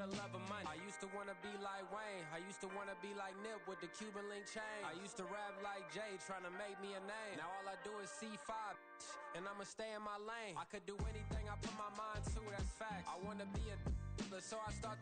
the love of money. I used to want to be like Wayne. I used to want to be like Nip with the Cuban link chain. I used to rap like Jay, trying to make me a name. Now all I do is C5, and I'ma stay in my lane. I could do anything I put my mind to, that's fact. I want to be a so I start.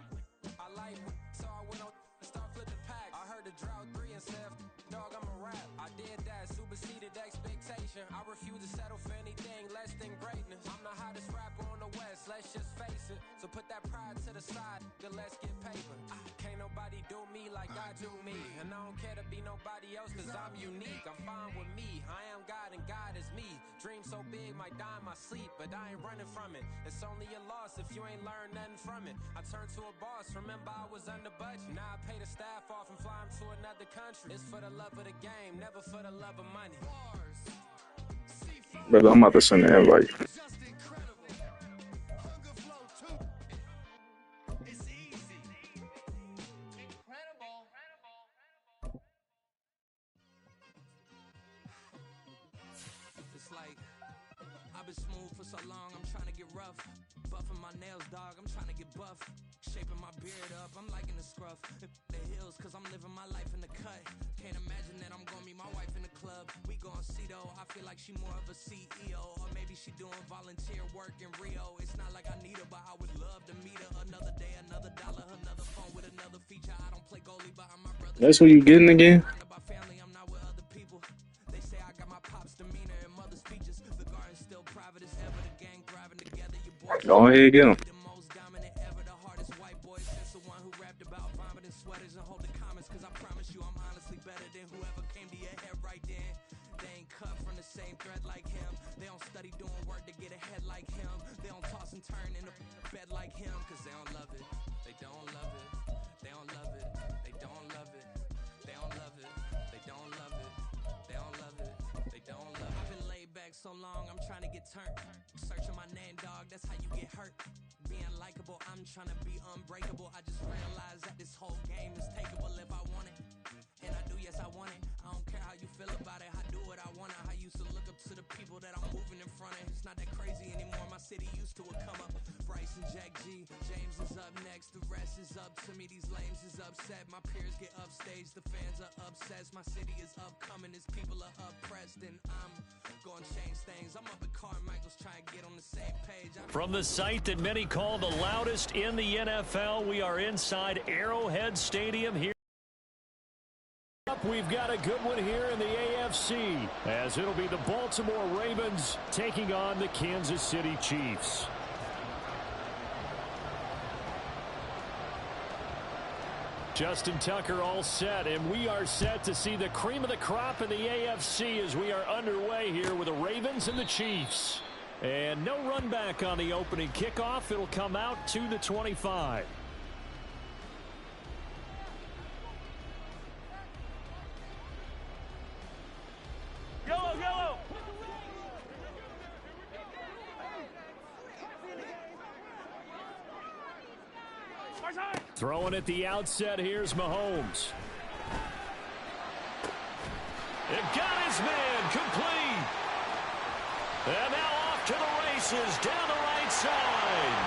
I like, so I went on and start flipping packs. I heard the drought 3 and said, dog, I'm a rap. I did that, superseded expectation. I refuse to settle for anything less than greatness. I'm the hottest rapper on the West, let's just face it. So put that pride to the side, then let's get paper. Can't nobody do me like I do me. And I don't care to be nobody else, cause I'm unique. I'm fine with me, I am God and God is me. Dream so big, might die in my sleep, but I ain't running from it. It's only a loss if you ain't learned nothing from it. I turned to a boss, remember I was under budget. Now I pay the staff off and fly them to another country. It's for the love of the game, never for the love of money. Brother, I'm about to send an invite. I've been smooth for so long, I'm trying to get rough. Buffing my nails, dog, I'm trying to get buff. Shaping my beard up, I'm liking the scruff. The hills, cause I'm living my life in the cut. Can't imagine that I'm gonna meet my wife in the club. We gon' see though, I feel like she more of a CEO. Or maybe she doing volunteer work in Rio. It's not like I need her, but I would love to meet her. Another day, another dollar, another phone with another feature. I don't play goalie, but I'm my brother. That's what you getting again? Family, I'm not with other people. They say I got my pop's demeanor and mother's features. The garden's still private as ever. The gang thriving together. Your boy Go ahead, get him. the most dominant ever. The hardest white boy since the one who rapped about vomiting sweaters and hold the comments. Cause I promise you I'm honestly better than whoever came to your head right then. They ain't cut from the same thread like him. They don't study doing work to get ahead like him. They don't toss and turn in a bed like him. Cause they don't love it. They don't love it. They don't love it. They don't love it. They don't love it. They don't love it. They don't love it. They don't love it. I've been laid back so long, I'm trying to get turned. Searching my name, dog, that's how you get hurt. Being likable, I'm trying to be unbreakable. I just realized that this whole game is takeable if I want it. And I do, yes, I want it. I don't care how you feel about it. I do what I want it. I used to look up to the people that I'm moving in front of. It's not that crazy anymore. My city used to come up. Bryce and Jack G. James is up next. The rest is up to me. These lames is upset. My peers get upstaged. The fans are obsessed. My city is upcoming. His people are oppressed. And I'm gonna change things. I'm up at Carmichael's trying to get on the same page. From the site that many call the loudest in the NFL, we are inside Arrowhead Stadium here. We've got a good one here in the AFC, as it'll be the Baltimore Ravens taking on the Kansas City Chiefs. Justin Tucker all set, and we are set to see the cream of the crop in the AFC as we are underway here with the Ravens and the Chiefs. And no run back on the opening kickoff. It'll come out to the 25. Yellow, yellow. Throwing at the outset, here's Mahomes. It got his man complete. And now off to the races down the right side.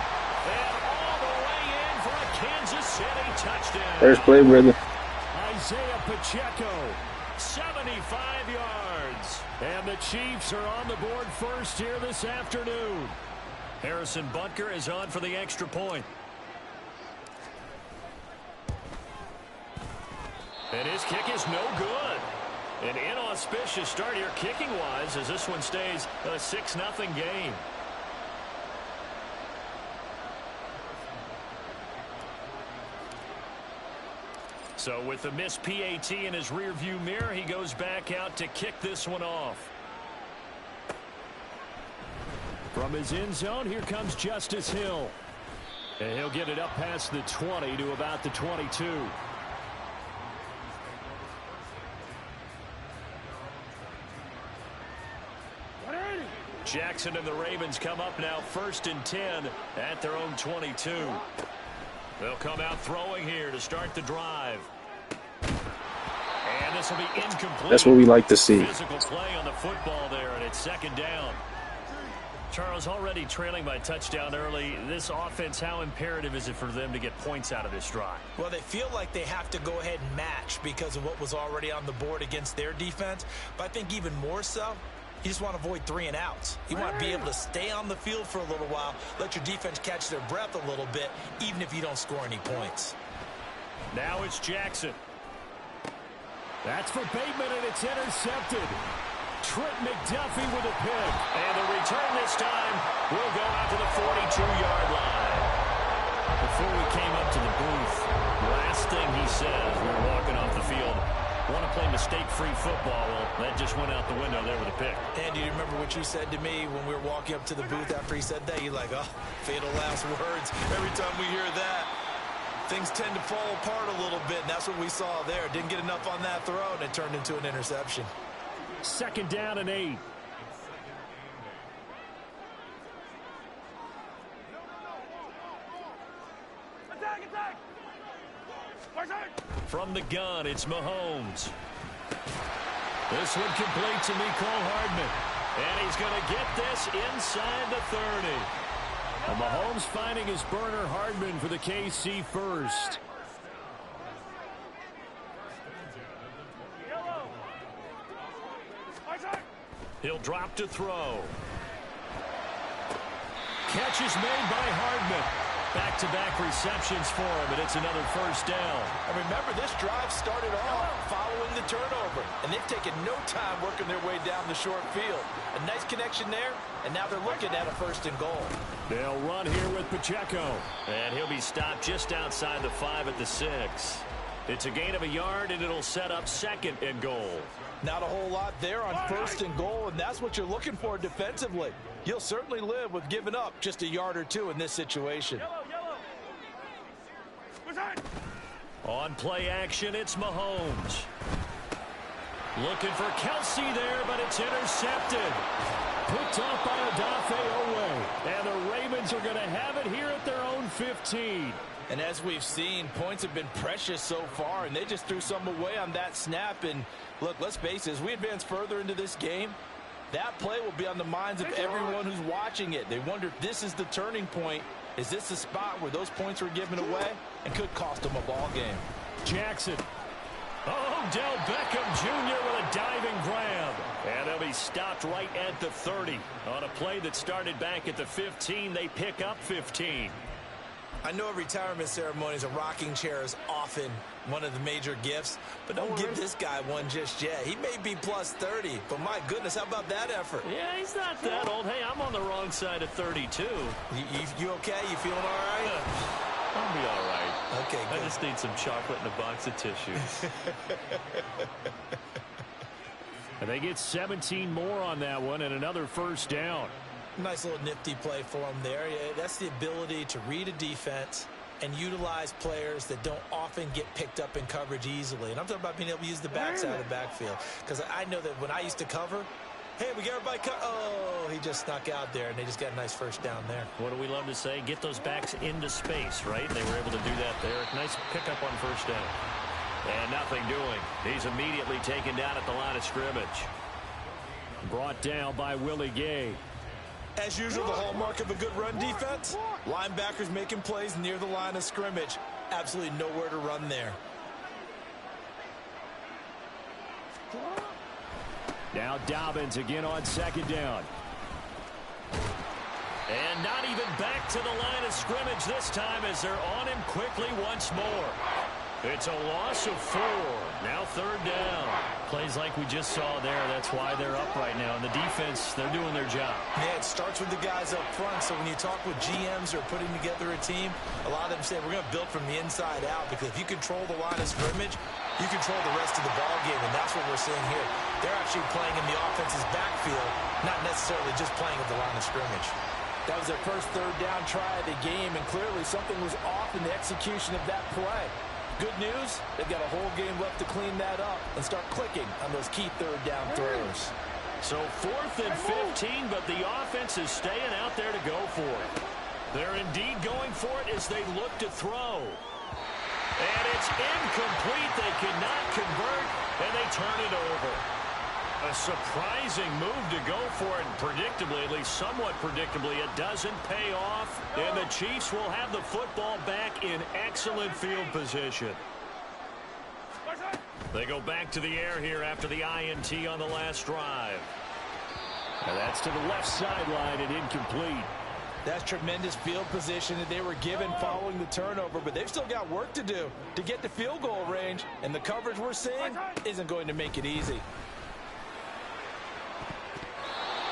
And all the way in for a Kansas City touchdown. First play, brother. Isaiah Pacheco, 75 yards. And the Chiefs are on the board first here this afternoon. Harrison Butker is on for the extra point. And his kick is no good. An inauspicious start here kicking-wise as this one stays a 6-0 game. So with the missed PAT in his rearview mirror, he goes back out to kick this one off. From his end zone, here comes Justice Hill. And he'll get it up past the 20 to about the 22. Jackson and the Ravens come up now 1st and 10 at their own 22. They'll come out throwing here to start the drive. And this will be incomplete. That's what we like to see. Physical play on the football there, and it's 2nd down. Charles, already trailing by touchdown early. This offense, how imperative is it for them to get points out of this drive? Well, they feel like they have to go ahead and match because of what was already on the board against their defense. But I think even more so, you just want to avoid 3 and outs. You want to be able to stay on the field for a little while, let your defense catch their breath a little bit, even if you don't score any points. Now it's Jackson. That's for Bateman, and it's intercepted. Trent McDuffie with a pick. And the return this time will go out to the 42-yard line. Before we came up to the booth, last thing he said as we were walking off the field, want to play mistake-free football. Well, that just went out the window there with a pick. And do you remember what you said to me when we were walking up to the booth after he said that? You're like, oh, fatal last words. Every time we hear that, things tend to fall apart a little bit, and that's what we saw there. Didn't get enough on that throw, and it turned into an interception. 2nd down and 8. From the gun, it's Mahomes. This one complete to Mecole Hardman. And he's going to get this inside the 30. And Mahomes finding his burner Hardman for the KC first. He'll drop to throw. Catch is made by Hardman. Back-to-back receptions for him, and it's another first down. And remember, this drive started off following the turnover, and they've taken no time working their way down the short field. A nice connection there, and now they're looking at a 1st and goal. They'll run here with Pacheco. And he'll be stopped just outside the 5 at the 6. It's a gain of a yard, and it'll set up 2nd and goal. Not a whole lot there on 1st and goal, and that's what you're looking for defensively. You'll certainly live with giving up just a yard or 2 in this situation. On play action, it's Mahomes. Looking for Kelsey there, but it's intercepted. Picked off by Odafe Owe. And the Ravens are going to have it here at their own 15. And as we've seen, points have been precious so far, and they just threw some away on that snap. And look, let's face it, as we advance further into this game, that play will be on the minds of everyone who's watching it. They wonder if this is the turning point. Is this the spot where those points were given away and could cost them a ball game? Jackson. Oh, Del Beckham Jr. with a diving grab. And they'll be stopped right at the 30. On a play that started back at the 15, they pick up 15. I know at retirement ceremonies, a rocking chair is often one of the major gifts, but don't give this guy one just yet. He may be plus 30, but my goodness, how about that effort? Yeah, he's not that old. Hey, I'm on the wrong side of 32. You okay? You feeling all right? I'll be all right. Okay, good. I just need some chocolate and a box of tissues. And they get 17 more on that one and another 1st down. Nice little nifty play for him there. Yeah, that's the ability to read a defense and utilize players that don't often get picked up in coverage easily. And I'm talking about being able to use the backside of the backfield. Because I know that when I used to cover, hey, we got everybody oh, he just snuck out there, and they just got a nice 1st down there. What do we love to say? Get those backs into space, right? They were able to do that there. Nice pickup on 1st down. And nothing doing. He's immediately taken down at the line of scrimmage. Brought down by Willie Gay. As usual, the hallmark of a good run defense, linebackers making plays near the line of scrimmage. Absolutely nowhere to run there. Now Dobbins again on 2nd down. And not even back to the line of scrimmage this time as they're on him quickly once more. It's a loss of 4. Now 3rd down. Plays like we just saw there. That's why they're up right now. And the defense, they're doing their job. Yeah, it starts with the guys up front. So when you talk with GMs who are putting together a team, a lot of them say we're going to build from the inside out, because if you control the line of scrimmage, you control the rest of the ball game, and that's what we're seeing here. They're actually playing in the offense's backfield, not necessarily just playing at the line of scrimmage. That was their first 3rd down try of the game, and clearly something was off in the execution of that play. Good news, they've got a whole game left to clean that up and start clicking on those key 3rd down throws. So 4th and 15, but the offense is staying out there to go for it. They're indeed going for it as they look to throw. And it's incomplete. They cannot convert, and they turn it over. A surprising move to go for it, and predictably, at least somewhat predictably, it doesn't pay off. And the Chiefs will have the football back in excellent field position. They go back to the air here after the INT on the last drive. And that's to the left sideline and incomplete. That's tremendous field position that they were given following the turnover, but they've still got work to do to get to field goal range, and the coverage we're seeing isn't going to make it easy.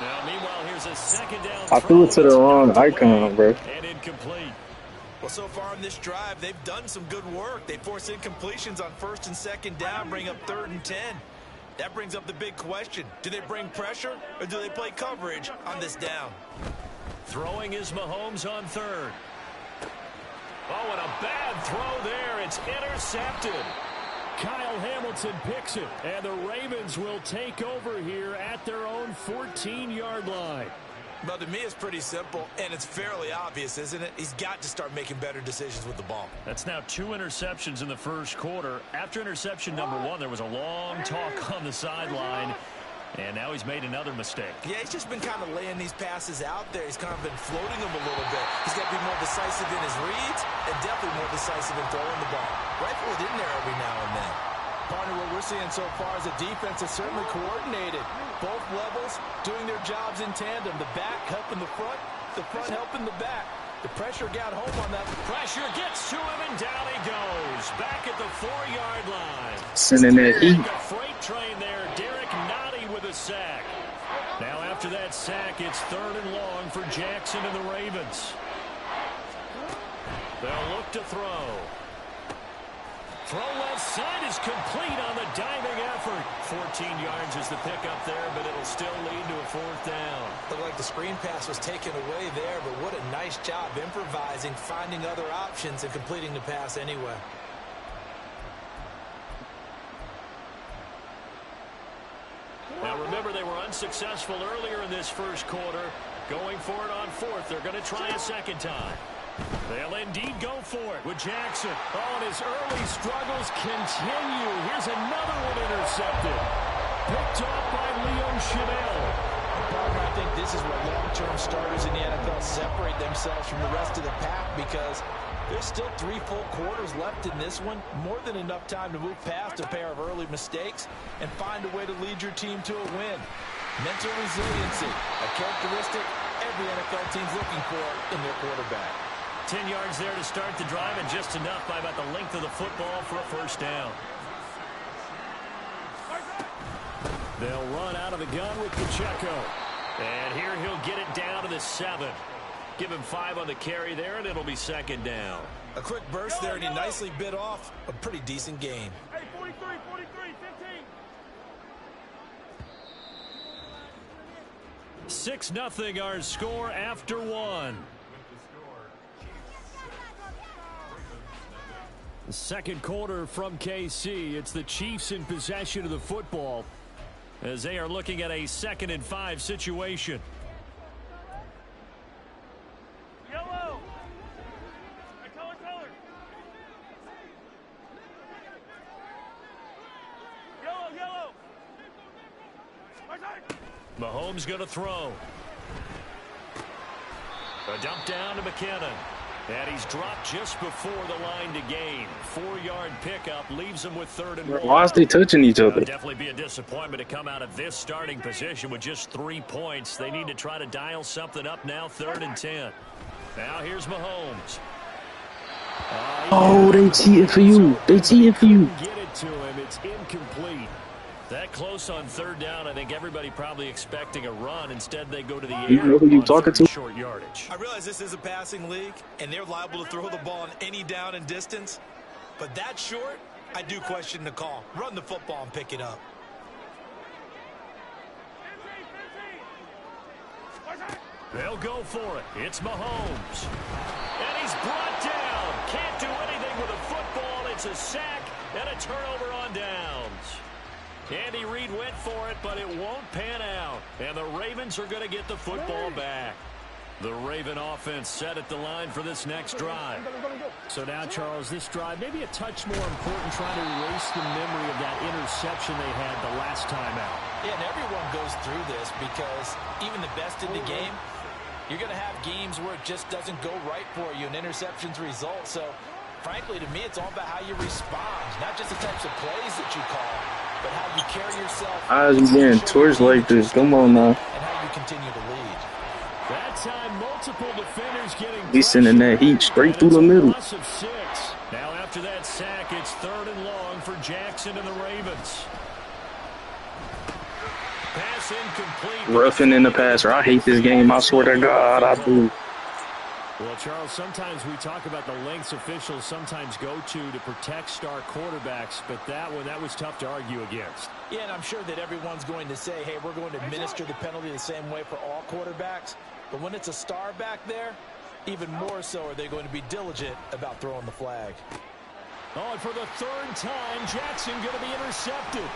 Now, meanwhile, here's a second down. I threw it to the wrong icon, bro. And incomplete. Well, so far on this drive, they've done some good work. They force incompletions on first and second down, bring up 3rd and 10. That brings up the big question. Do they bring pressure or do they play coverage on this down? Throwing is Mahomes on 3rd. Oh, and a bad throw there. It's intercepted. Kyle Hamilton picks it, and the Ravens will take over here at their own 14-yard line. Well, to me, it's pretty simple, and it's fairly obvious, isn't it? He's got to start making better decisions with the ball. That's now 2 interceptions in the first quarter. After interception number 1, there was a long talk on the sideline, and now he's made another mistake. Yeah, he's just been kind of laying these passes out there. He's kind of been floating them a little bit. He's got to be more decisive in his reads and definitely more decisive in throwing the ball. Rifle it in there every now and then. Partner, what we're seeing so far is the defense is certainly coordinated. Both levels doing their jobs in tandem. The back helping the front helping the back. The pressure got home on that. Pressure gets to him, and down he goes. Back at the 4-yard line. Sending that heat. A freight train there. Derek Nottie with a sack. Now after that sack, it's 3rd and long for Jackson and the Ravens. They'll look to throw. Throw left side is complete on the diving effort. 14 yards is the pickup there, but it'll still lead to a 4th down. Looked like the screen pass was taken away there, but what a nice job improvising, finding other options, and completing the pass anyway. Now remember, they were unsuccessful earlier in this first quarter. Going for it on 4th. They're going to try a second time. They'll indeed go for it with Jackson. Oh, and his early struggles continue. Here's another one intercepted. Picked off by Leo Chanel. I think this is where long-term starters in the NFL separate themselves from the rest of the pack, because there's still 3 full quarters left in this one. More than enough time to move past a pair of early mistakes and find a way to lead your team to a win. Mental resiliency, a characteristic every NFL team's looking for in their quarterback. 10 yards there to start the drive, and just enough by about the length of the football for a 1st down. They'll run out of the gun with Pacheco. And here he'll get it down to the 7. Give him 5 on the carry there, and it'll be 2nd down. A quick burst there, and he nicely bit off a pretty decent gain. Hey, 43, 15. 6-0 our score after 1. The second quarter from KC. It's the Chiefs in possession of the football as they are looking at a 2nd and 5 situation. Yellow. Hey, color. Yellow. Mahomes going to throw. A dump down to McKinnon. And he's dropped just before the line to gain. 4-yard pickup leaves him with 3rd and 1. Why is they touching each other? It'll definitely be a disappointment to come out of this starting position with just 3 points. They need to try to dial something up now. 3rd and 10. Now here's Mahomes. Oh, they cheated for you. They cheated for you. Get it to him. It's incomplete. That close on 3rd down, I think everybody probably expecting a run. Instead, they go to the air. You know who you talking to? Short yardage. I realize this is a passing league, and they're liable to throw the ball on any down and distance. But that short, I do question the call. Run the football and pick it up. They'll go for it. It's Mahomes. And he's brought down. Can't do anything with a football. It's a sack and a turnover on downs. Andy Reid went for it, but it won't pan out. And the Ravens are going to get the football back. The Raven offense set at the line for this next drive. So now, Charles, this drive maybe a touch more important, trying to erase the memory of that interception they had the last time out. Yeah, and everyone goes through this because even the best in the game, you're going to have games where it just doesn't go right for you, and interceptions result. So, frankly, to me, it's all about how you respond, not just the types of plays that you call, but how you carry yourself. How's you getting torched like this? Come on now. And how you continue to lead. That time, multiple defenders getting He's sending that heat straight through the middle. Now, after that sack, it's 3rd and long for Jackson and the Ravens. Pass incomplete. Roughing in the passer. I hate this game. I swear to God, I do. Well, Charles, sometimes we talk about the lengths officials sometimes go to protect star quarterbacks, but that was tough to argue against. Yeah, and I'm sure that everyone's going to say, hey, we're going to administer the penalty the same way for all quarterbacks. But when it's a star back there, even more so are they going to be diligent about throwing the flag. Oh, and for the 3rd time, Jackson going to be intercepted.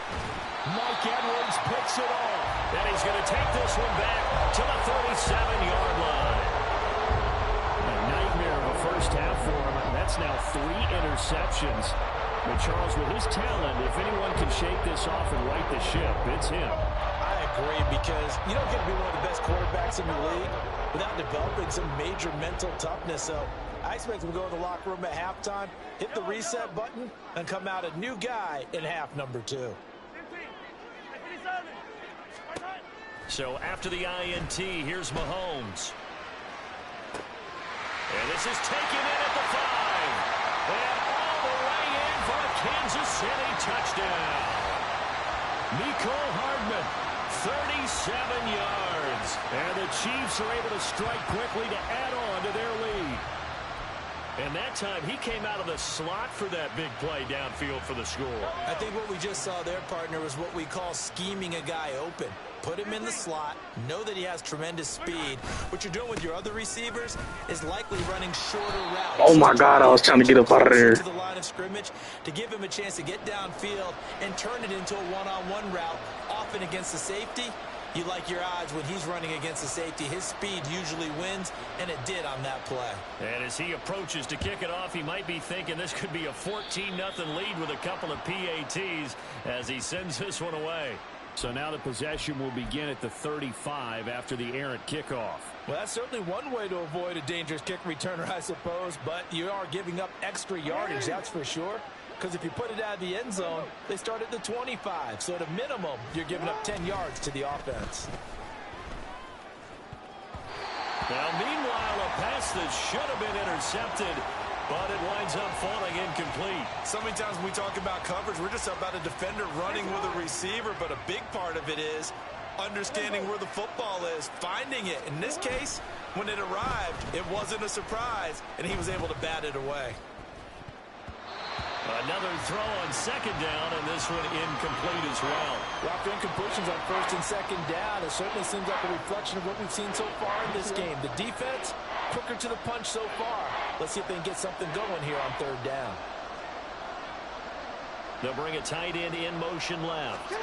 Mike Edwards picks it off. And he's going to take this one back to the 37-yard line. A nightmare of a first half for him. That's now 3 interceptions. But Charles, with his talent, if anyone can shake this off and right the ship, it's him. I agree, because you don't get to be one of the best quarterbacks in the league without developing some major mental toughness. So I expect him to go to the locker room at halftime, hit the reset button, and come out a new guy in half number 2. So after the INT, here's Mahomes. And this is taken in at the 5. And all the way in for a Kansas City touchdown. Mecole Hardman, 37 yards. And the Chiefs are able to strike quickly to add on to their lead. And that time, he came out of the slot for that big play downfield for the score. I think what we just saw there, partner, was what we call scheming a guy open. Put him in the slot, know that he has tremendous speed. What you're doing with your other receivers is likely running shorter routes. Oh, my God, I was trying to get up out of there. To the line of scrimmage to give him a chance to get downfield and turn it into a one-on-one route, often against the safety. You like your odds when he's running against the safety. His speed usually wins, and it did on that play. And as he approaches to kick it off, he might be thinking this could be a 14-0 lead with a couple of PATs as he sends this one away. So now the possession will begin at the 35 after the errant kickoff. Well, that's certainly one way to avoid a dangerous kick returner, I suppose, but you are giving up extra yardage, that's for sure. Because if you put it out of the end zone, they start at the 25. So at a minimum, you're giving up 10 yards to the offense. Now, meanwhile, a pass that should have been intercepted, but it winds up falling incomplete. So many times when we talk about coverage, we're just about a defender running with a receiver, but a big part of it is understanding where the football is, finding it. In this case, when it arrived, it wasn't a surprise, and he was able to bat it away. Another throw on 2nd down, and this one incomplete as well. Well, after incompletions on 1st and 2nd down, it certainly seems like a reflection of what we've seen so far in this game. The defense, quicker to the punch so far. Let's see if they can get something going here on 3rd down. They'll bring a tight end in motion left.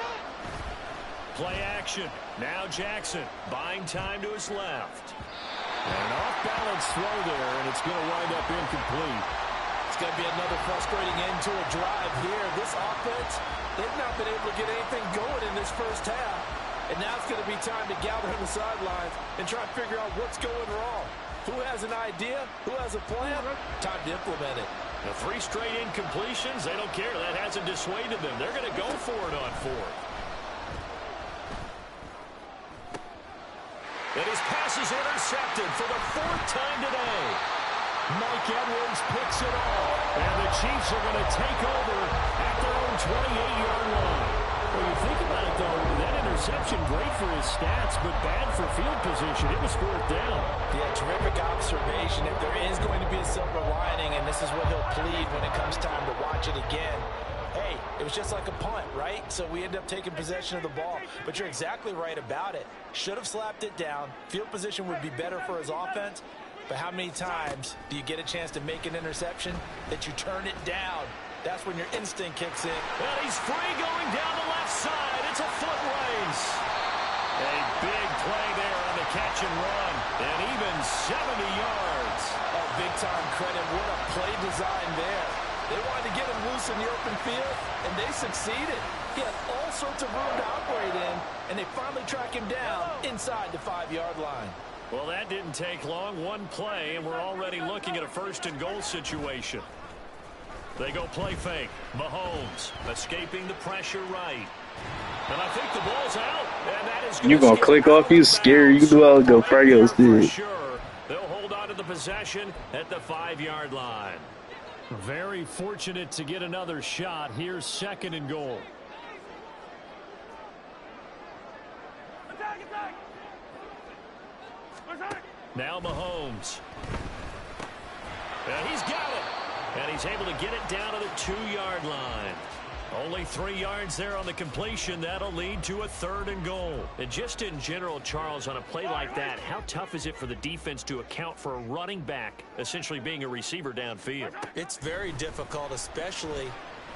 Play action. Now Jackson buying time to his left. An off-balance throw there, and it's going to wind up incomplete. It's going to be another frustrating end to a drive here. This offense, they've not been able to get anything going in this first half. And now it's going to be time to gather on the sidelines and try and figure out what's going wrong. Who has an idea? Who has a plan? Time to implement it. The 3 straight incompletions, they don't care. That hasn't dissuaded them. They're going to go for it on 4th. And his pass is intercepted for the 4th time today. Mike Edwards picks it off. And the Chiefs are going to take over at their own 28-yard line. Well, you think about it, though, that interception, great for his stats, but bad for field position. It was 4th down. Yeah, terrific observation. If there is going to be a silver lining, and this is what he'll plead when it comes time to watch it again, hey, it was just like a punt, right? So we end up taking possession of the ball. But you're exactly right about it. Should have slapped it down. Field position would be better for his offense. But how many times do you get a chance to make an interception that you turn it down? That's when your instinct kicks in. And he's free going down the left side. It's a foot race. A big play there on the catch and run. And even 70 yards. Oh, big-time credit. What a play design there. They wanted to get him loose in the open field, and they succeeded. He had all sorts of room to operate in, and they finally track him down inside the 5-yard line. Well, that didn't take long. One play, and we're already looking at a first-and-goal situation. They go play fake. Mahomes escaping the pressure right. And I think the ball's out. And that is You gonna click off? You scary. You do all go for your for shit. sure. They'll hold on to the possession at the 5-yard line. Very fortunate to get another shot. Here's 2nd and goal. Attack, attack. Attack. Now Mahomes. And he's got it. And he's able to get it down to the 2-yard line. Only 3 yards there on the completion. That'll lead to a 3rd and goal. And just in general, Charles, on a play like that, how tough is it for the defense to account for a running back essentially being a receiver downfield? It's very difficult, especially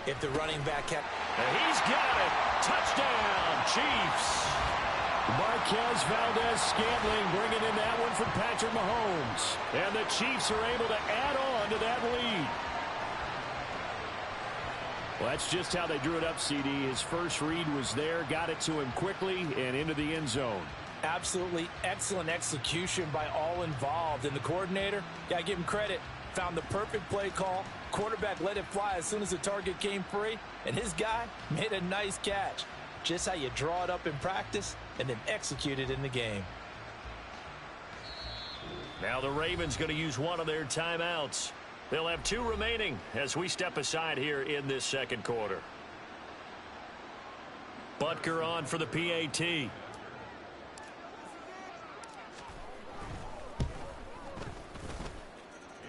if the running back kept. And he's got it. Touchdown, Chiefs. Marquez Valdez-Scantling bringing in that one from Patrick Mahomes. And the Chiefs are able to add on to that lead. Well, that's just how they drew it up, CD. His first read was there, got it to him quickly, and into the end zone. Absolutely excellent execution by all involved. And the coordinator, got to give him credit, found the perfect play call. Quarterback let it fly as soon as the target came free, and his guy made a nice catch. Just how you draw it up in practice and then execute it in the game. Now the Ravens going to use one of their timeouts. They'll have 2 remaining as we step aside here in this 2nd quarter. Butker on for the PAT.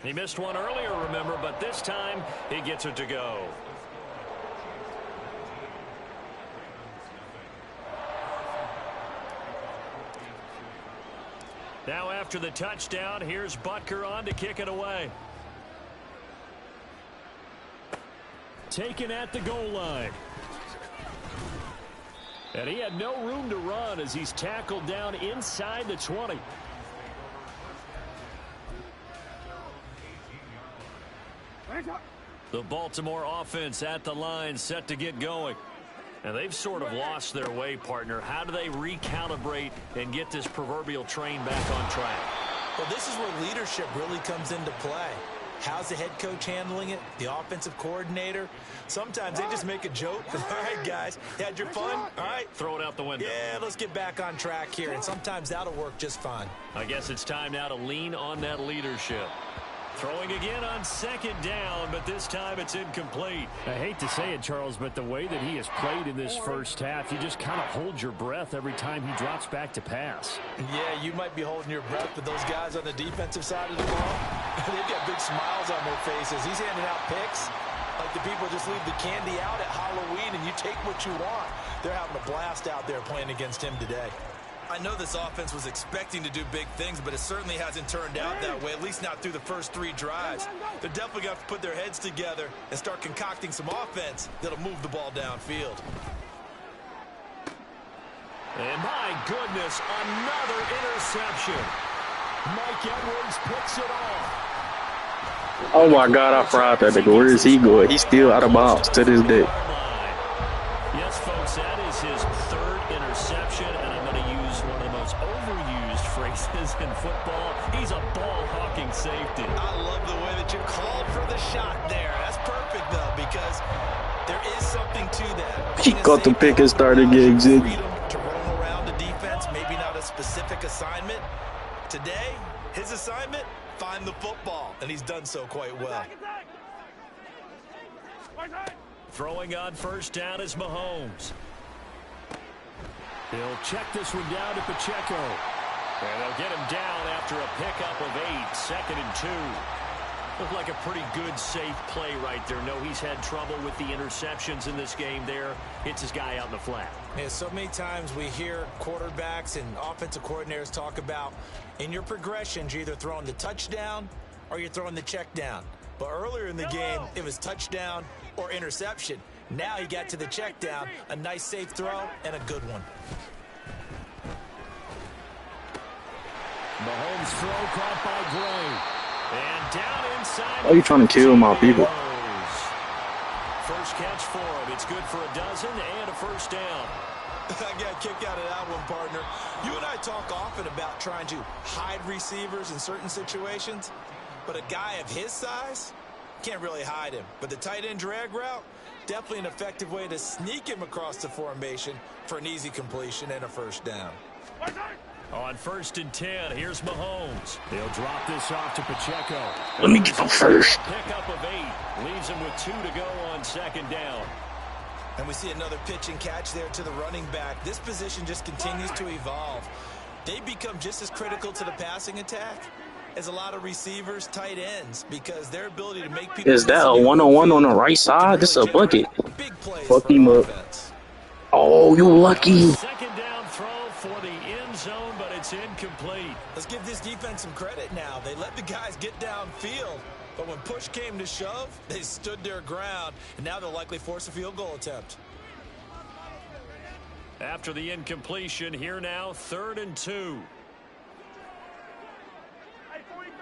He missed one earlier, remember, but this time he gets it to go. Now after the touchdown, here's Butker on to kick it away. Taken at the goal line. And he had no room to run as he's tackled down inside the 20. The Baltimore offense at the line set to get going. And they've sort of lost their way, partner. How do they recalibrate and get this proverbial train back on track? Well, this is where leadership really comes into play. How's the head coach handling it? The offensive coordinator? Sometimes they just make a joke. All right, guys, you had your fun? All right. Throw it out the window. Yeah, let's get back on track here. And sometimes that'll work just fine. I guess it's time now to lean on that leadership. Throwing again on 2nd down, but this time it's incomplete. I hate to say it, Charles, but the way that he has played in this first half, you just kind of hold your breath every time he drops back to pass. Yeah, you might be holding your breath, but those guys on the defensive side of the ball, they've got big smiles on their faces. He's handing out picks like the people just leave the candy out at Halloween and you take what you want. They're having a blast out there playing against him today. I know this offense was expecting to do big things, but it certainly hasn't turned out that way, at least not through the first 3 drives. They're definitely going to have to put their heads together and start concocting some offense that'll move the ball downfield. And my goodness, another interception. Mike Edwards picks it off. Oh my God, I fried that nigga. Where is he going? He's still out of bounds to this day. Yes, folks, that is his 3rd interception, and I'm going to use one of the most overused phrases in football. He's a ball-hawking safety. I love the way that you called for the shot there. That's perfect, though, because there is something to that. He got the pick and started getting jiggy. To roam around the defense, maybe not a specific assignment. Today, his assignment, find the football, and he's done so quite well. Throwing on 1st down is Mahomes. He'll check this one down to Pacheco. And they'll get him down after a pickup of 8, 2nd and 2. Looked like a pretty good, safe play right there. No, he's had trouble with the interceptions in this game there. Hits his guy out in the flat. Yeah, so many times we hear quarterbacks and offensive coordinators talk about in your progressions, you're either throwing the touchdown or you're throwing the check down. But earlier in the game, it was touchdown or interception. Now he got to the check down, a nice safe throw and a good one. Mahomes' throw caught by Gray. And down inside. Why are you trying to kill my people? First catch for him. It's good for a dozen and a first down. I got a kick out of that one, partner. You and I talk often about trying to hide receivers in certain situations, but a guy of his size can't really hide him. But the tight end drag route, definitely an effective way to sneak him across the formation for an easy completion and a first down. On 1st and 10, here's Mahomes. He'll drop this off to Pacheco. Let me get the first. Pickup of 8. Leaves him with 2 to go on 2nd down. And we see another pitch and catch there to the running back. This position just continues to evolve. They become just as critical to the passing attack as a lot of receivers, tight ends, because their ability to make people... Is that a one-on-one on the right side? This is a bucket. Fuck him up. Oh, you lucky. 2nd down throw for the end zone, but it's incomplete. Let's give this defense some credit now. They let the guys get downfield, but when push came to shove, they stood their ground, and now they'll likely force a field goal attempt. After the incompletion, here now, 3rd and 2. Hey, 43.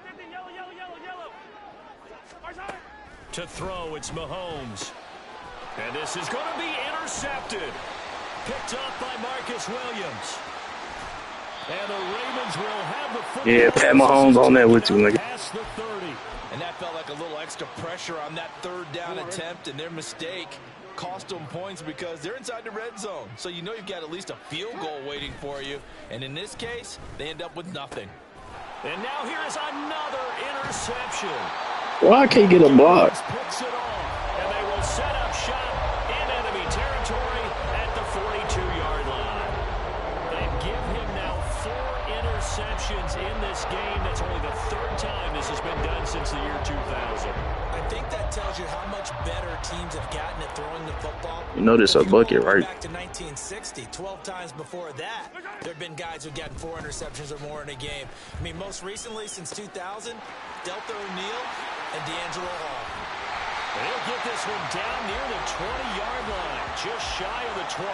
50, yellow. To throw, it's Mahomes. And this is going to be intercepted. Picked up by Marcus Williams. And the Ravens will have the football. Yeah, Pat Mahomes on that with you, nigga. Past the 30. And that felt like a little extra pressure on that 3rd down attempt, and their mistake cost them points because they're inside the red zone. So you know you've got at least a field goal waiting for you. And in this case, they end up with nothing. And now here is another interception. Why I can't get a block? Picks it off, and they will set up shop in enemy territory at the 42-yard line. And give him now 4 interceptions in this game. That's only the 3rd time this has been done since the year 2000. I think that tells you how much better teams have gotten at throwing the football. You know this a bucket, right? Back to 1960, 12 times before that, there have been guys who've gotten 4 interceptions or more in a game. I mean, most recently, since 2000, Delta O'Neal and D'Angelo Hall. They'll get this one down near the 20-yard line, just shy of the 20.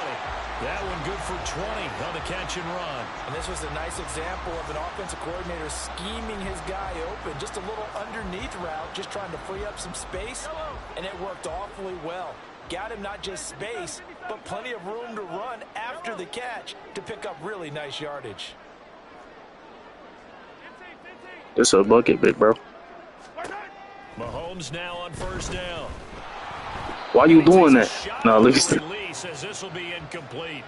That one good for 20 on the catch and run. And this was a nice example of an offensive coordinator scheming his guy open. Just a little underneath route, just trying to free up some space, and it worked awfully well. Got him not just space, but plenty of room to run after the catch to pick up really nice yardage. This a bucket, big bro. Mahomes now on 1st down. Why you doing that? No, listen. Says this will be incomplete.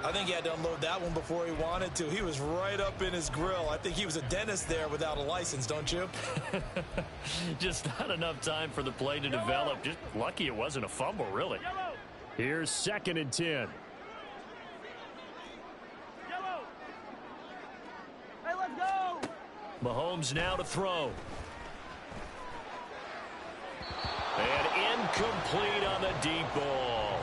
I think he had to unload that one before he wanted to. He was right up in his grill. I think he was a dentist there without a license, don't you? Just not enough time for the play to develop. Just lucky it wasn't a fumble, really. Here's 2nd and 10. Hey, let's go. Mahomes now to throw. And incomplete on the deep ball.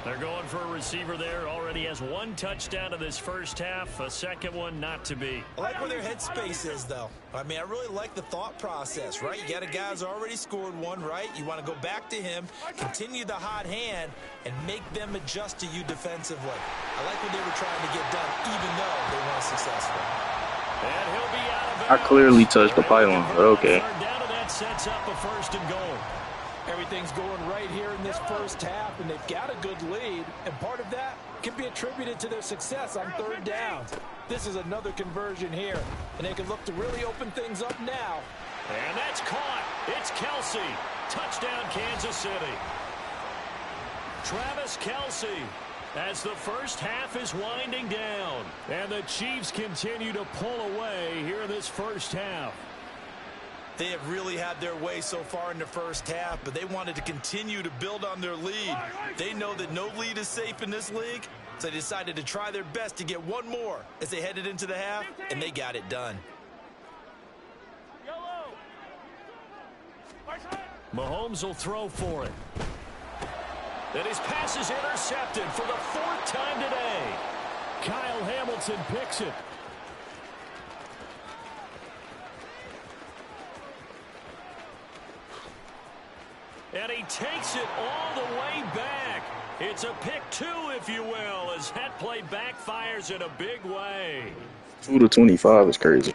They're going for a receiver there. Already has 1 touchdown in this first half. A 2nd one not to be. I like where their headspace is, though. I mean, I really like the thought process, right? You got a guy who's already scored 1, right? You want to go back to him, continue the hot hand, and make them adjust to you defensively. I like what they were trying to get done, even though they weren't successful. And he'll be out of I bounds. clearly touched the pylon, but okay. Down to that sets up a 1st and goal. Everything's going right here in this first half, and they've got a good lead, and part of that can be attributed to their success on 3rd downs. This is another conversion here, and they can look to really open things up now. And that's caught. It's Kelsey. Touchdown, Kansas City. Travis Kelsey, as the first half is winding down. And the Chiefs continue to pull away here in this first half. They have really had their way so far in the first half, but they wanted to continue to build on their lead. They know that no lead is safe in this league, so they decided to try their best to get 1 more as they headed into the half, and they got it done. Mahomes will throw for it. And his pass is intercepted for the 4th time today. Kyle Hamilton picks it. And he takes it all the way back. It's a pick two, if you will, as that play backfires in a big way. 2 to 25 is crazy.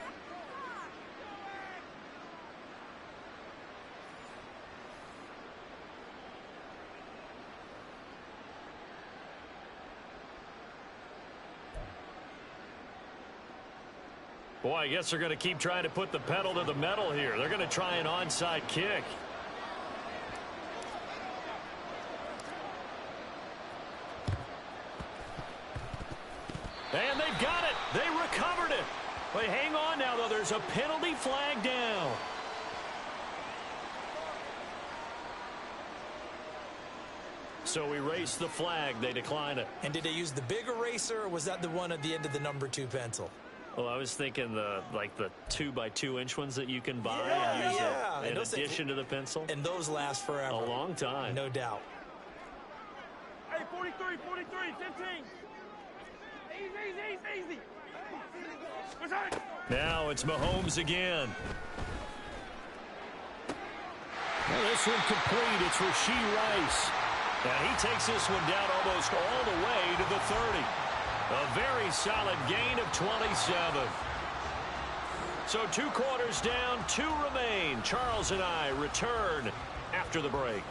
Boy, I guess they're going to keep trying to put the pedal to the metal here. They're going to try an onside kick. And they've got it. They recovered it. But hang on now, though. There's a penalty flag down. So we erase the flag. They decline it. And did they use the big eraser, or was that the one at the end of the number 2 pencil? Well, I was thinking the 2x2-inch ones that you can buy in addition to the pencil. And those last forever. A long time. No doubt. Hey, 43, 15. Easy. Now it's Mahomes again. Well, this one complete. It's Rashee Rice. And he takes this one down almost all the way to the 30. A very solid gain of 27. So 2 quarters down, 2 remain. Charles and I return after the break.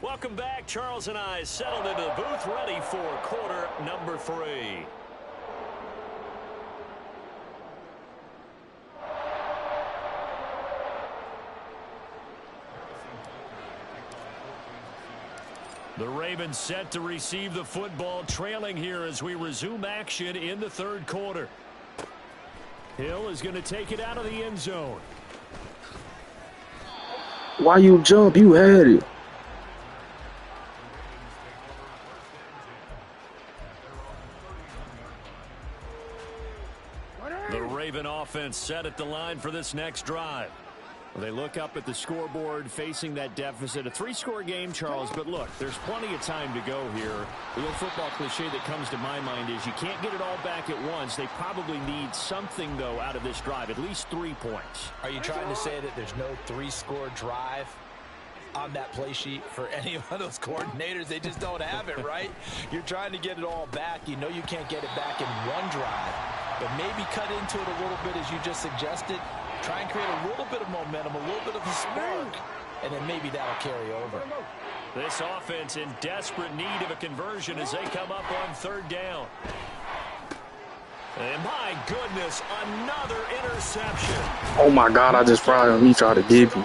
Welcome back. Charles and I settled into the booth, ready for quarter number 3. The Ravens set to receive the football, trailing here as we resume action in the 3rd quarter. Hill is going to take it out of the end zone. Why you jump? You had it. The Raven offense set at the line for this next drive. Well, they look up at the scoreboard facing that deficit. A 3-score game, Charles, but look, there's plenty of time to go here. The old football cliche that comes to my mind is you can't get it all back at once. They probably need something, though, out of this drive, at least 3 points. Are you trying to say that there's no 3-score drive on that play sheet for any of those coordinators? They just don't have it, right? You're trying to get it all back. You know you can't get it back in one drive, but maybe cut into it a little bit as you just suggested. Try and create a little bit of momentum, a little bit of a spark, and then maybe that'll carry over. This offense in desperate need of a conversion as they come up on 3rd down. And my goodness, another interception. Oh my God, I just fried him. He tried to give you.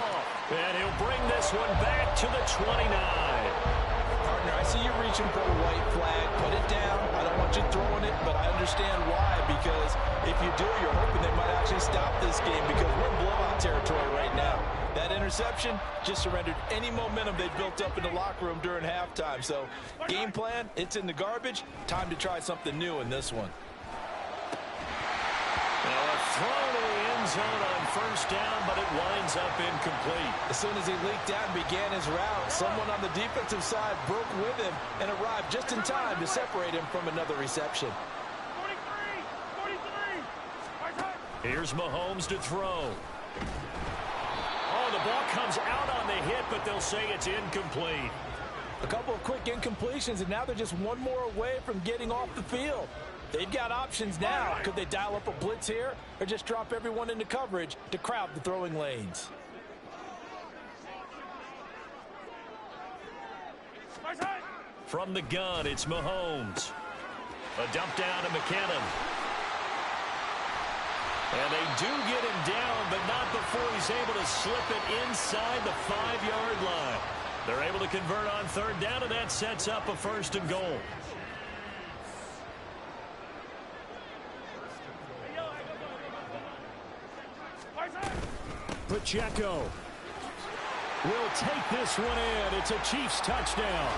And he'll bring this one back to the 29. Partner, I see you reaching for a white flag. Put it down. I don't want you throwing it, but I understand why. Because if you do, you're hoping they might actually stop this game, because we're in blowout territory right now. That interception just surrendered any momentum they built up in the locker room during halftime. So game plan, it's in the garbage. Time to try something new in this one. Now a throw to the end zone on 1st down, but it winds up incomplete. As soon as he leaked out and began his route, someone on the defensive side broke with him and arrived just in time to separate him from another reception. 43. Here's Mahomes to throw. Oh, the ball comes out on the hit, but they'll say it's incomplete. A couple of quick incompletions, and now they're just one more away from getting off the field. They've got options now. Could they dial up a blitz here or just drop everyone into coverage to crowd the throwing lanes? From the gun, it's Mahomes. A dump down to McKinnon. And they do get him down, but not before he's able to slip it inside the 5-yard line. They're able to convert on 3rd down, and that sets up a 1st and goal. Pacheco will take this one in. It's a Chiefs touchdown.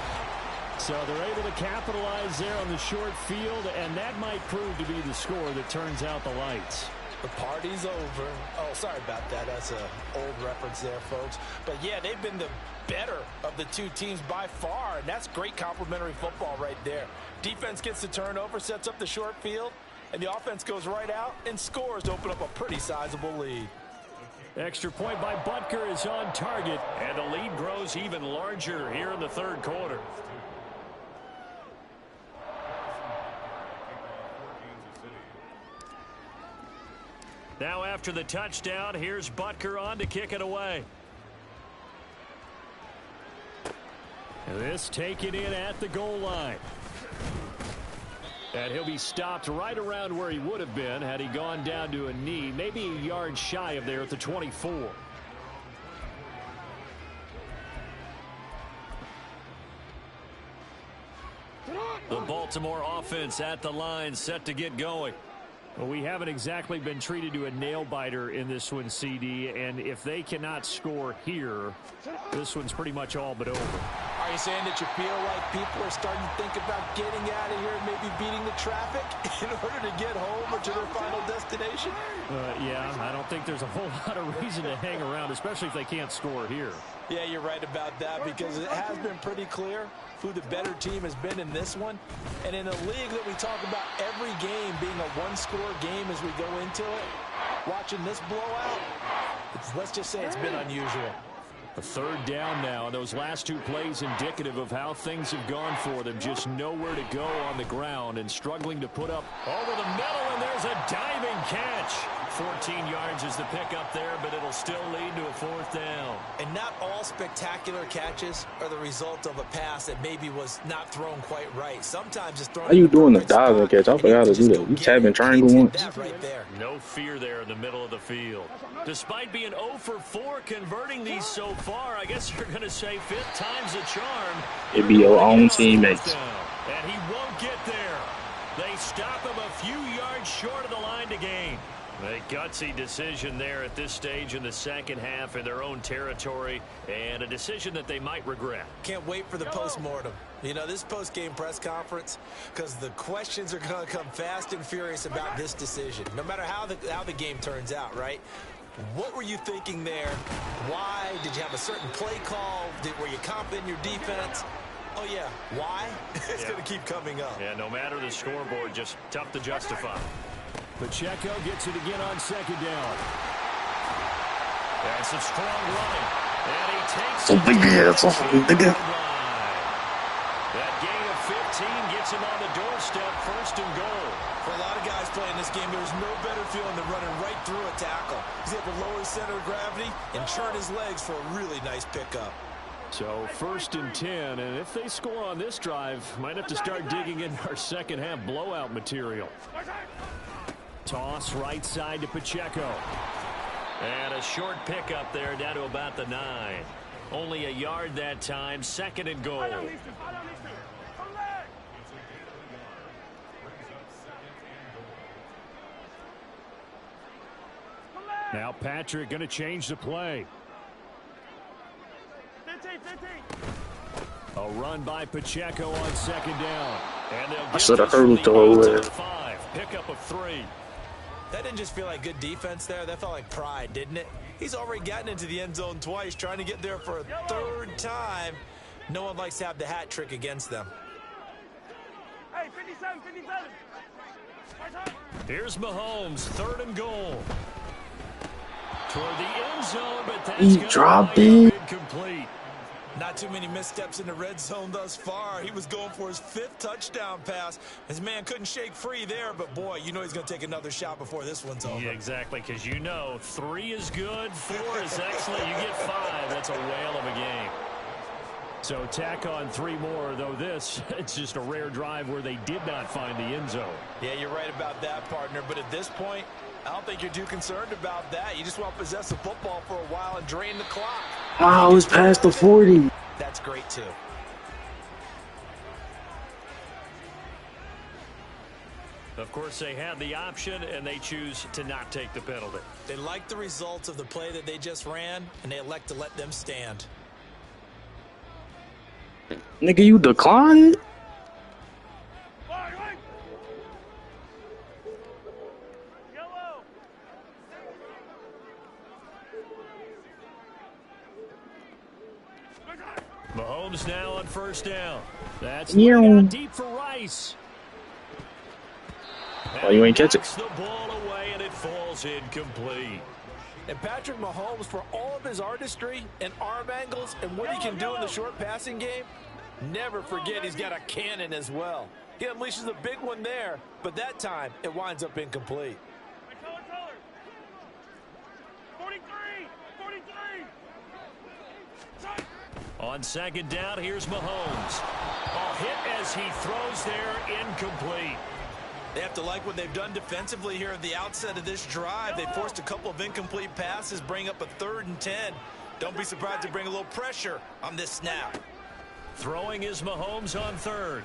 So they're able to capitalize there on the short field, and that might prove to be the score that turns out the lights. The party's over. Oh, sorry about that. That's an old reference there, folks. But, yeah, they've been the better of the two teams by far, and that's great complimentary football right there. Defense gets the turnover, sets up the short field, and the offense goes right out and scores to open up a pretty sizable lead. Extra point by Butker is on target, and the lead grows even larger here in the third quarter. Now after the touchdown, here's Butker on to kick it away. This taken in at the goal line. And he'll be stopped right around where he would have been had he gone down to a knee, maybe a yard shy of there at the 24. The Baltimore offense at the line, set to get going. Well, we haven't exactly been treated to a nail-biter in this one, CD, and if they cannot score here, this one's pretty much all but over. Are you saying that you feel like people are starting to think about getting out of here and maybe beating the traffic in order to get home or to their final destination? Yeah, I don't think there's a whole lot of reason to hang around, especially if they can't score here. Yeah, you're right about that because it has been pretty clear who the better team has been in this one. And in a league that we talk about every game being a one-score game as we go into it, watching this blowout, let's just say it's been unusual. A third down now, and those last two plays indicative of how things have gone for them. Just nowhere to go on the ground and struggling to put up over the middle, and there's a diving catch. 14 yards is the pickup there, but it'll still lead to a fourth down. And not all spectacular catches are the result of a pass that maybe was not thrown quite right. Sometimes it's thrown. How you doing the diving catch? I forgot to do that. You tapping triangle once. Right there. No fear there in the middle of the field. Despite being 0 for 4 converting these so far, I guess you're going to say fifth time's a charm. It be your own teammates. And he won't get there. They stop him a few yards short of the line to gain. A gutsy decision there at this stage in the second half in their own territory, and a decision that they might regret. Can't wait for the postmortem. You know, this post-game press conference, because the questions are going to come fast and furious about this decision, no matter how the game turns out, right? What were you thinking there? Why? Did you have a certain play call? Were you confident in your defense? Oh, yeah. Why? It's going to keep coming up. Yeah, no matter the scoreboard, just tough to justify. Pacheco gets it again on second down. That's some strong running. And he takes it. That gain of 15 gets him on the doorstep, first and goal. For a lot of guys playing this game, there's no better feeling than running right through a tackle. He's able to lower his center of gravity and churn his legs for a really nice pickup. So first and 10, and if they score on this drive, might have to start digging in our second half blowout material. Toss right side to Pacheco. And a short pickup there down to about the 9. Only a yard that time, second and goal. Now Patrick going to change the play. 15. A run by Pacheco on second down. And they'll I should have heard it the 5. Pickup of 3. That didn't just feel like good defense there. That felt like pride, didn't it? He's already gotten into the end zone twice, trying to get there for a third time. No one likes to have the hat trick against them. Hey, 57. Here's Mahomes, third and goal. Toward the end zone, but that's He dropped it. Incomplete. Not too many missteps in the red zone thus far. He was going for his 5th touchdown pass. His man couldn't shake free there, but boy, you know he's going to take another shot before this one's over. Yeah, exactly, because you know 3 is good, 4 is excellent. You get 5. That's a whale of a game. So tack on 3 more, though this, it's just a rare drive where they did not find the end zone. Yeah, you're right about that, partner. But at this point, I don't think you're too concerned about that. You just want to possess the football for a while and drain the clock. Wow, it's past the 40. That's great, too. Of course, they had the option, and they choose to not take the penalty. They like the results of the play that they just ran, and they elect to let them stand. Nigga, you declined? Yellow. Mahomes now on first down. That's Ew. deep for Rice. Oh, you ain't catch it. The ball away, and it falls incomplete. And Patrick Mahomes, for all of his artistry and arm angles and what he can do in the short passing game, never forget he's got a cannon as well. He unleashes a big one there, but that time it winds up incomplete. 43! On second down, here's Mahomes. A hit as he throws there, incomplete. They have to like what they've done defensively here at the outset of this drive. They forced a couple of incomplete passes, bring up a 3rd and 10. Don't be surprised to bring a little pressure on this snap. Throwing is Mahomes on 3rd.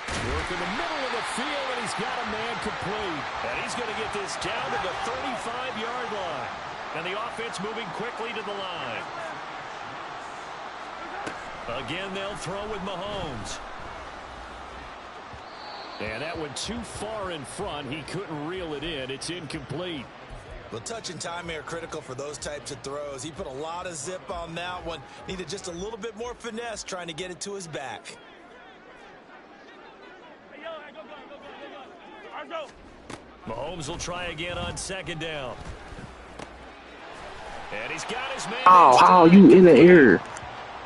Work in the middle of the field, and he's got a man complete. And he's going to get this down to the 35-yard line. And the offense moving quickly to the line. Again, they'll throw with Mahomes. And that went too far in front. He couldn't reel it in. It's incomplete. Well, touch and timing are critical for those types of throws. He put a lot of zip on that one. Needed just a little bit more finesse trying to get it to his back. Mahomes will try again on second down. And he's got his man. Oh, how you in the air?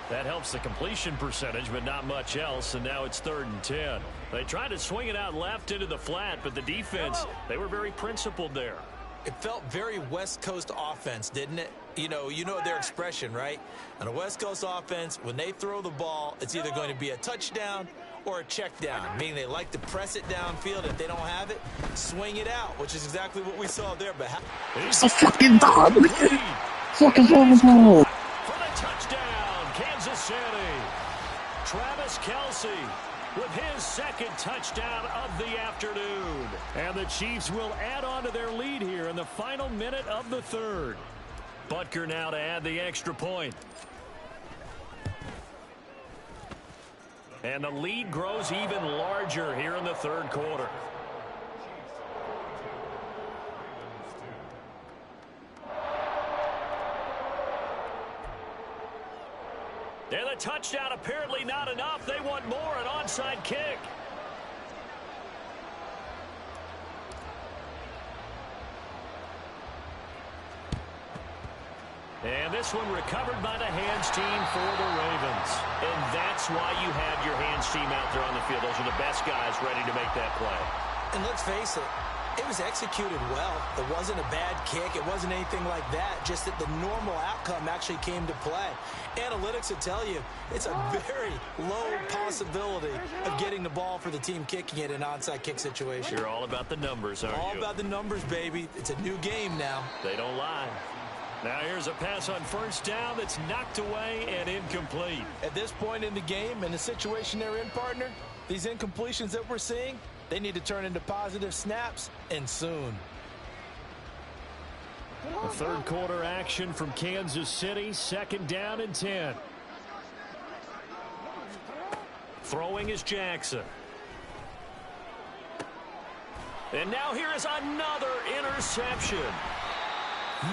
That helps the completion percentage, but not much else, and now it's 3rd and 10. They tried to swing it out left into the flat, but the defense, they were very principled there. It felt very West Coast offense, didn't it? You know their expression, right? On a West Coast offense, when they throw the ball, it's either going to be a touchdown or a check down, meaning they like to press it downfield. If they don't have it, swing it out, which is exactly what we saw there. But It's a fucking dog. Fucking horrible. For the touchdown, Kansas City. Travis Kelce with his 2nd touchdown of the afternoon. And the Chiefs will add on to their lead here in the final minute of the 3rd. Butker now to add the extra point. And the lead grows even larger here in the 3rd quarter. And the touchdown apparently not enough. They want more, an onside kick. And this one recovered by the hands team for the Ravens. And that's why you have your hands team out there on the field. Those are the best guys ready to make that play. And let's face it, it was executed well. It wasn't a bad kick. It wasn't anything like that. Just that the normal outcome actually came to play. Analytics will tell you it's a very low possibility of getting the ball for the team kicking it in an onside kick situation. You're all about the numbers, aren't you? All about the numbers, baby. It's a new game now. They don't lie. Now here's a pass on first down that's knocked away and incomplete. At this point in the game and the situation they're in, partner, these incompletions that we're seeing, they need to turn into positive snaps, and soon. The 3rd quarter action from Kansas City, 2nd down and 10. Throwing is Jackson. And now here is another interception.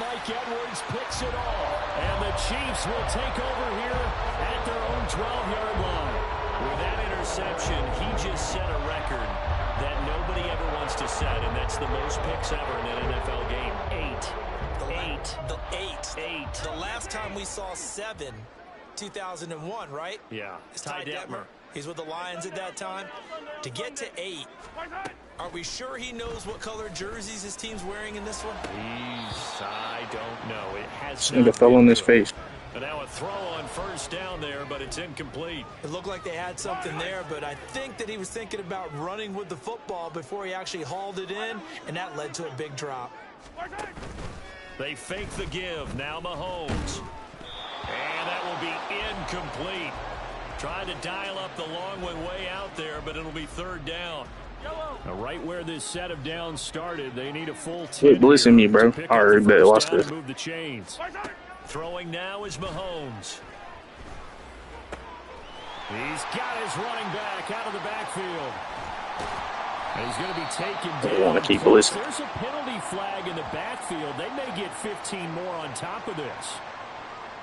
Mike Edwards picks it off. And the Chiefs will take over here at their own 12-yard line. With that interception, he just set a record that nobody ever wants to set, and that's the most picks ever in an NFL game. 8. The last time we saw 7, 2001, right? Yeah. It's Ty Detmer. He's with the Lions at that time. To get to 8, are we sure he knows what color jerseys his team's wearing in this one? I don't know. It has Nigga fell on his face. And now a throw on first down there, but it's incomplete. It looked like they had something there, but I think that he was thinking about running with the football before he actually hauled it in, and that led to a big drop. They fake the give. Now Mahomes. And that will be incomplete. Tried to dial up the long one way out there, but it'll be 3rd down. Now, right where this set of downs started, they need a full 10. Quit blissing me, bro. I already bet watch this. Move the chains. Throwing now is Mahomes. He's got his running back out of the backfield. And he's going to be taken down. They want to keep listening. There's a penalty flag in the backfield. They may get 15 more on top of this.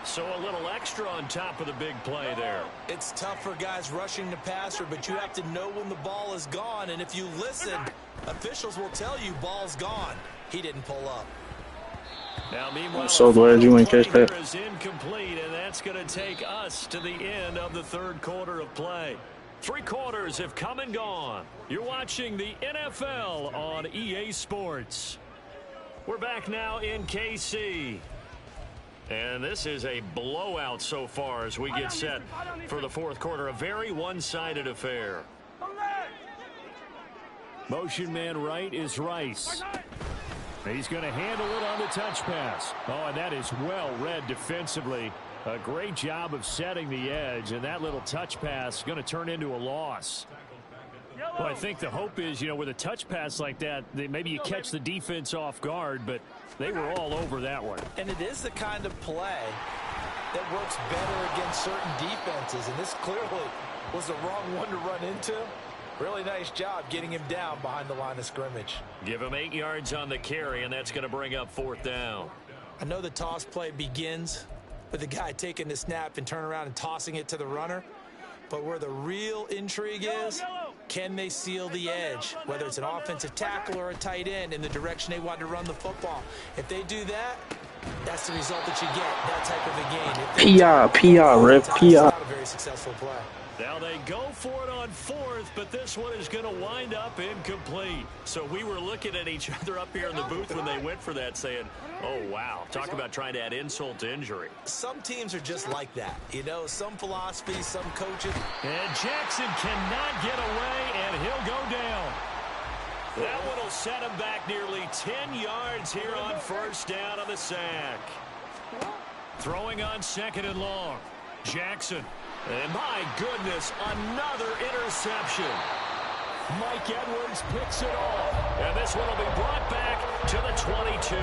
So a little extra on top of the big play there. It's tough for guys rushing the passer, but you have to know when the ball is gone. And if you listen, officials will tell you ball's gone. He didn't pull up. Now, meanwhile, I'm so glad you ain't catch that. is incomplete, and that's going to take us to the end of the third quarter of play. 3 quarters have come and gone. You're watching the NFL on EA Sports. We're back now in KC. And this is a blowout so far as we get set for the fourth quarter. A very one-sided affair. Motion man right is Rice. He's going to handle it on the touch pass. Oh, and that is well read defensively. A great job of setting the edge, and that little touch pass is going to turn into a loss. Well, I think the hope is, you know, with a touch pass like that, maybe you catch the defense off guard, but they were all over that one. And it is the kind of play that works better against certain defenses, and this clearly was the wrong one to run into. Really nice job getting him down behind the line of scrimmage. Give him 8 yards on the carry, and that's going to bring up 4th down. I know the toss play begins with the guy taking the snap and turning around and tossing it to the runner. But where the real intrigue is, can they seal the edge, whether it's an offensive tackle or a tight end, in the direction they want to run the football? If they do that, that's the result that you get, that type of a game. PR, ref, PR. It's not a very successful play. Now they go for it on 4th, but this one is going to wind up incomplete. So we were looking at each other up here in the booth when they went for that saying, oh, wow, talk about trying to add insult to injury. Some teams are just like that. You know, some philosophies, some coaches. And Jackson cannot get away, and he'll go down. That one will set him back nearly 10 yards here on 1st down on the sack. Throwing on 2nd and long. Jackson. And my goodness, another interception. Mike Edwards picks it off. And this one will be brought back to the 22.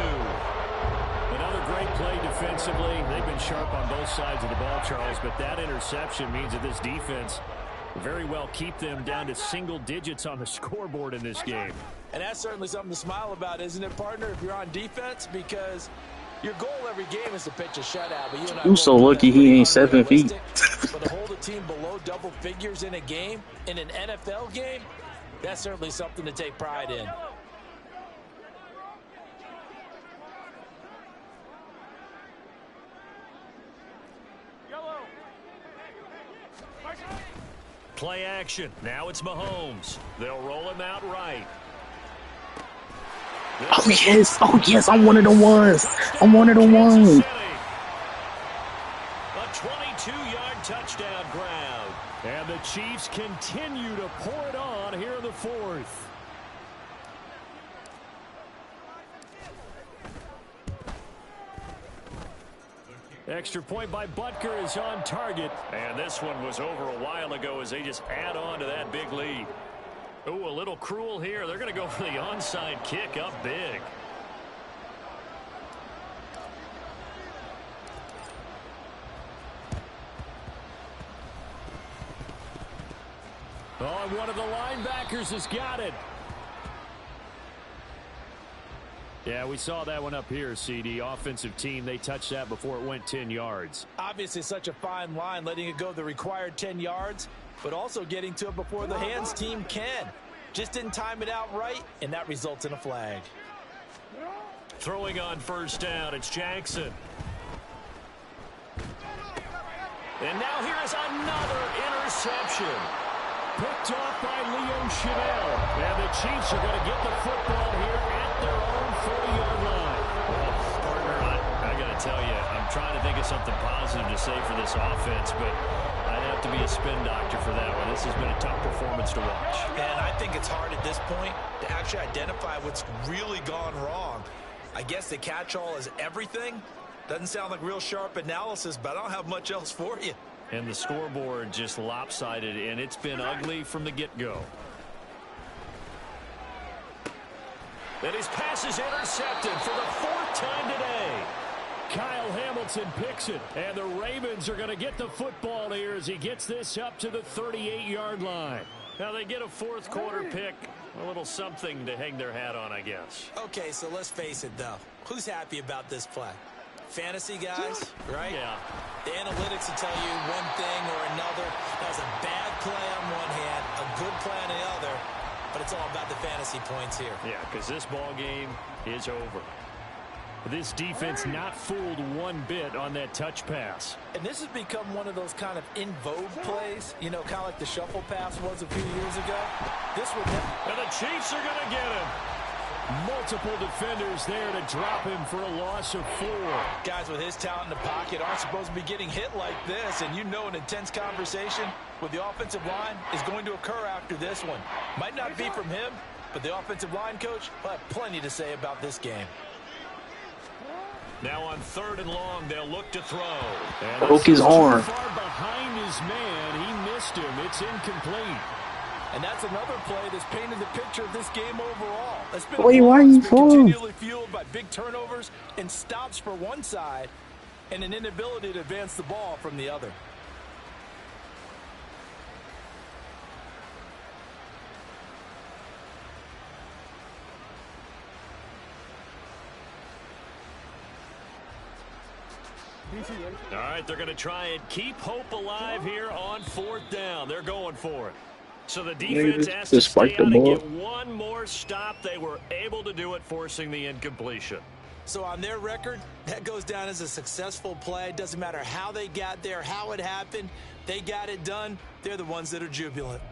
Another great play defensively. They've been sharp on both sides of the ball, Charles, but that interception means that this defense will very well keep them down to single digits on the scoreboard in this game. And that's certainly something to smile about, isn't it, partner, if you're on defense? Because your goal every game is to pitch a shutout. But you and I You so lucky he ain't 7 feet. But to hold a team below double figures in a game, in an NFL game, that's certainly something to take pride in. Play action. Now it's Mahomes. They'll roll him out right. Oh yes, I'm one of the ones. I'm one of the ones. A 22-yard touchdown grab. And the Chiefs continue to pour it on here in the 4th. Extra point by Butker is on target. And this one was over a while ago as they just add on to that big lead. Ooh, a little cruel here. They're going to go for the onside kick up big. Oh, and one of the linebackers has got it. Yeah, we saw that one up here, CD. Offensive team, they touched that before it went 10 yards. Obviously such a fine line, letting it go the required 10 yards, but also getting to it before the hands team can. Just didn't time it out right, and that results in a flag. Throwing on 1st down, it's Jackson. And now here's another interception. Picked off by Leo Chanel. And the Chiefs are going to get the football here at their own 40-yard line. Well, partner, I got to tell you, I'm trying to think of something positive to say for this offense, but I'd have to be a spin doctor for that one. This has been a tough performance to watch. And I think it's hard at this point to actually identify what's really gone wrong. I guess the catch-all is everything. Doesn't sound like real sharp analysis, but I don't have much else for you. And the scoreboard just lopsided, and it's been ugly from the get-go. And his pass is intercepted for the 4th time today. Kyle Hamilton picks it, and the Ravens are going to get the football here as he gets this up to the 38-yard line. Now they get a 4th quarter pick, a little something to hang their hat on, I guess. Okay, so let's face it, though. Who's happy about this play? fantasy guys, right? Yeah. The analytics will tell you one thing or another. That was a bad play on one hand, a good play on the other, but it's all about the fantasy points here. Yeah, because this ball game is over. This defense not fooled one bit on that touch pass. And this has become one of those kind of in vogue plays, you know, kind of like the shuffle pass was a few years ago. This would never. And the Chiefs are going to get him. Multiple defenders there to drop him for a loss of 4. Guys with his talent in the pocket aren't supposed to be getting hit like this, and you know an intense conversation with the offensive line is going to occur after this one. Might not be from him, but the offensive line coach will have plenty to say about this game. Now on 3rd and long, they'll look to throw. Broke his arm. Far behind his man, he missed him. It's incomplete. And that's another play that's painted the picture of this game overall. It's been Wait, why are you continually fueled by big turnovers and stops for one side and an inability to advance the ball from the other. All right, they're going to try and keep hope alive here on 4th down. They're going for it. So the defense has to stay out and get one more stop. They were able to do it, forcing the incompletion. So on their record, that goes down as a successful play. Doesn't matter how they got there, how it happened. They got it done. They're the ones that are jubilant.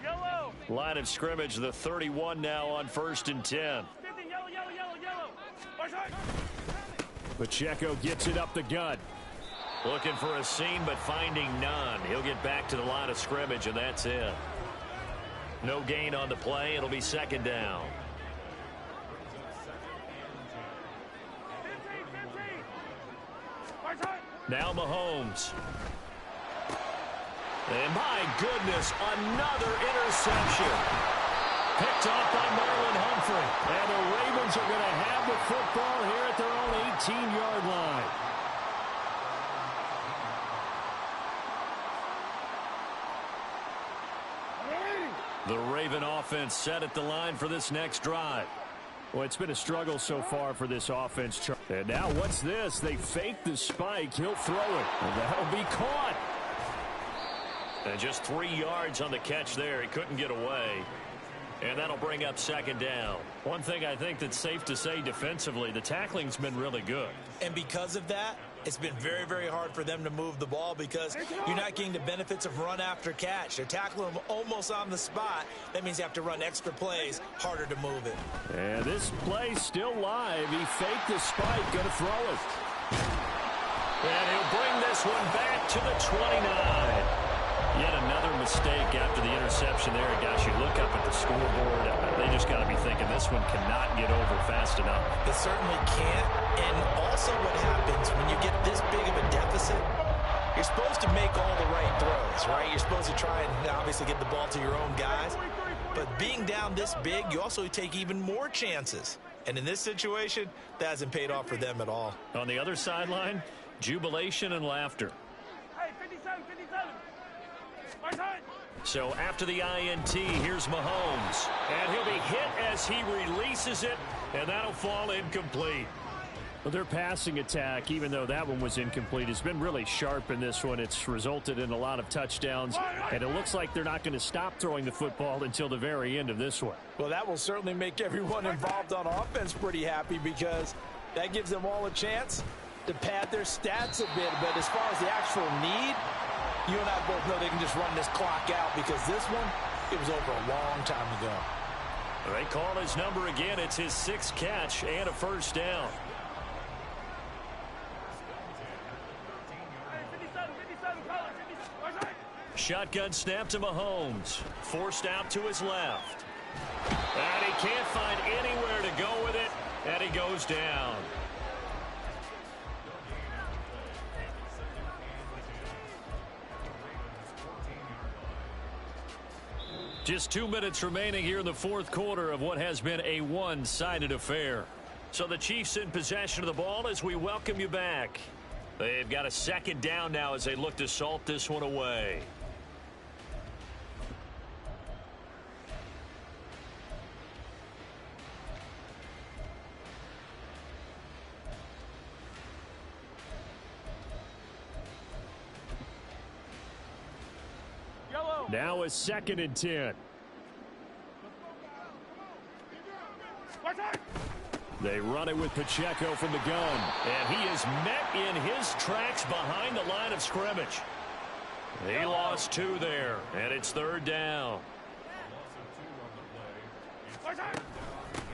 Yellow. Line of scrimmage, the 31 now on 1st and 10. Yellow. Pacheco gets it up the gut. Looking for a seam, but finding none. He'll get back to the line of scrimmage, and that's it. No gain on the play. It'll be 2nd down. Now Mahomes. And my goodness, another interception. Picked off by Marlon Humphrey. And the Ravens are going to have the football here at their own 18-yard line. The Raven offense set at the line for this next drive. Well, it's been a struggle so far for this offense. And now what's this? They fake the spike. He'll throw it. And that'll be caught. And just 3 yards on the catch there. He couldn't get away. And that'll bring up 2nd down. One thing I think that's safe to say defensively, the tackling's been really good. And because of that, it's been very, very hard for them to move the ball because you're not getting the benefits of run after catch. They're tackling them almost on the spot. That means you have to run extra plays, harder to move it. And this play's still live. He faked the spike, going to throw it. And he'll bring this one back to the 29. Yet another mistake after the interception there. Gosh, you look up at the scoreboard. They just got to be thinking this one cannot get over fast enough. It certainly can't. And also what happens when you get this big of a deficit, you're supposed to make all the right throws, right? You're supposed to try and obviously get the ball to your own guys. But being down this big, you also take even more chances. And in this situation, that hasn't paid off for them at all. On the other sideline, jubilation and laughter. Hey, 57, 57. So after the INT, here's Mahomes. And he'll be hit as he releases it, and that'll fall incomplete. Well, their passing attack, even though that one was incomplete, has been really sharp in this one. It's resulted in a lot of touchdowns, and it looks like they're not going to stop throwing the football until the very end of this one. Well, that will certainly make everyone involved on offense pretty happy because that gives them all a chance to pad their stats a bit. But as far as the actual need, you and I both know they can just run this clock out because this one, it was over a long time ago. They call his number again. It's his 6th catch and a 1st down. Shotgun snap to Mahomes. Forced out to his left. And he can't find anywhere to go with it, and he goes down. Just 2 minutes remaining here in the 4th quarter of what has been a one-sided affair. So the Chiefs in possession of the ball as we welcome you back. They've got a 2nd down now as they look to salt this one away. Now a 2nd and 10. They run it with Pacheco from the gun. And he is met in his tracks behind the line of scrimmage. He lost 2 there, and it's 3rd down.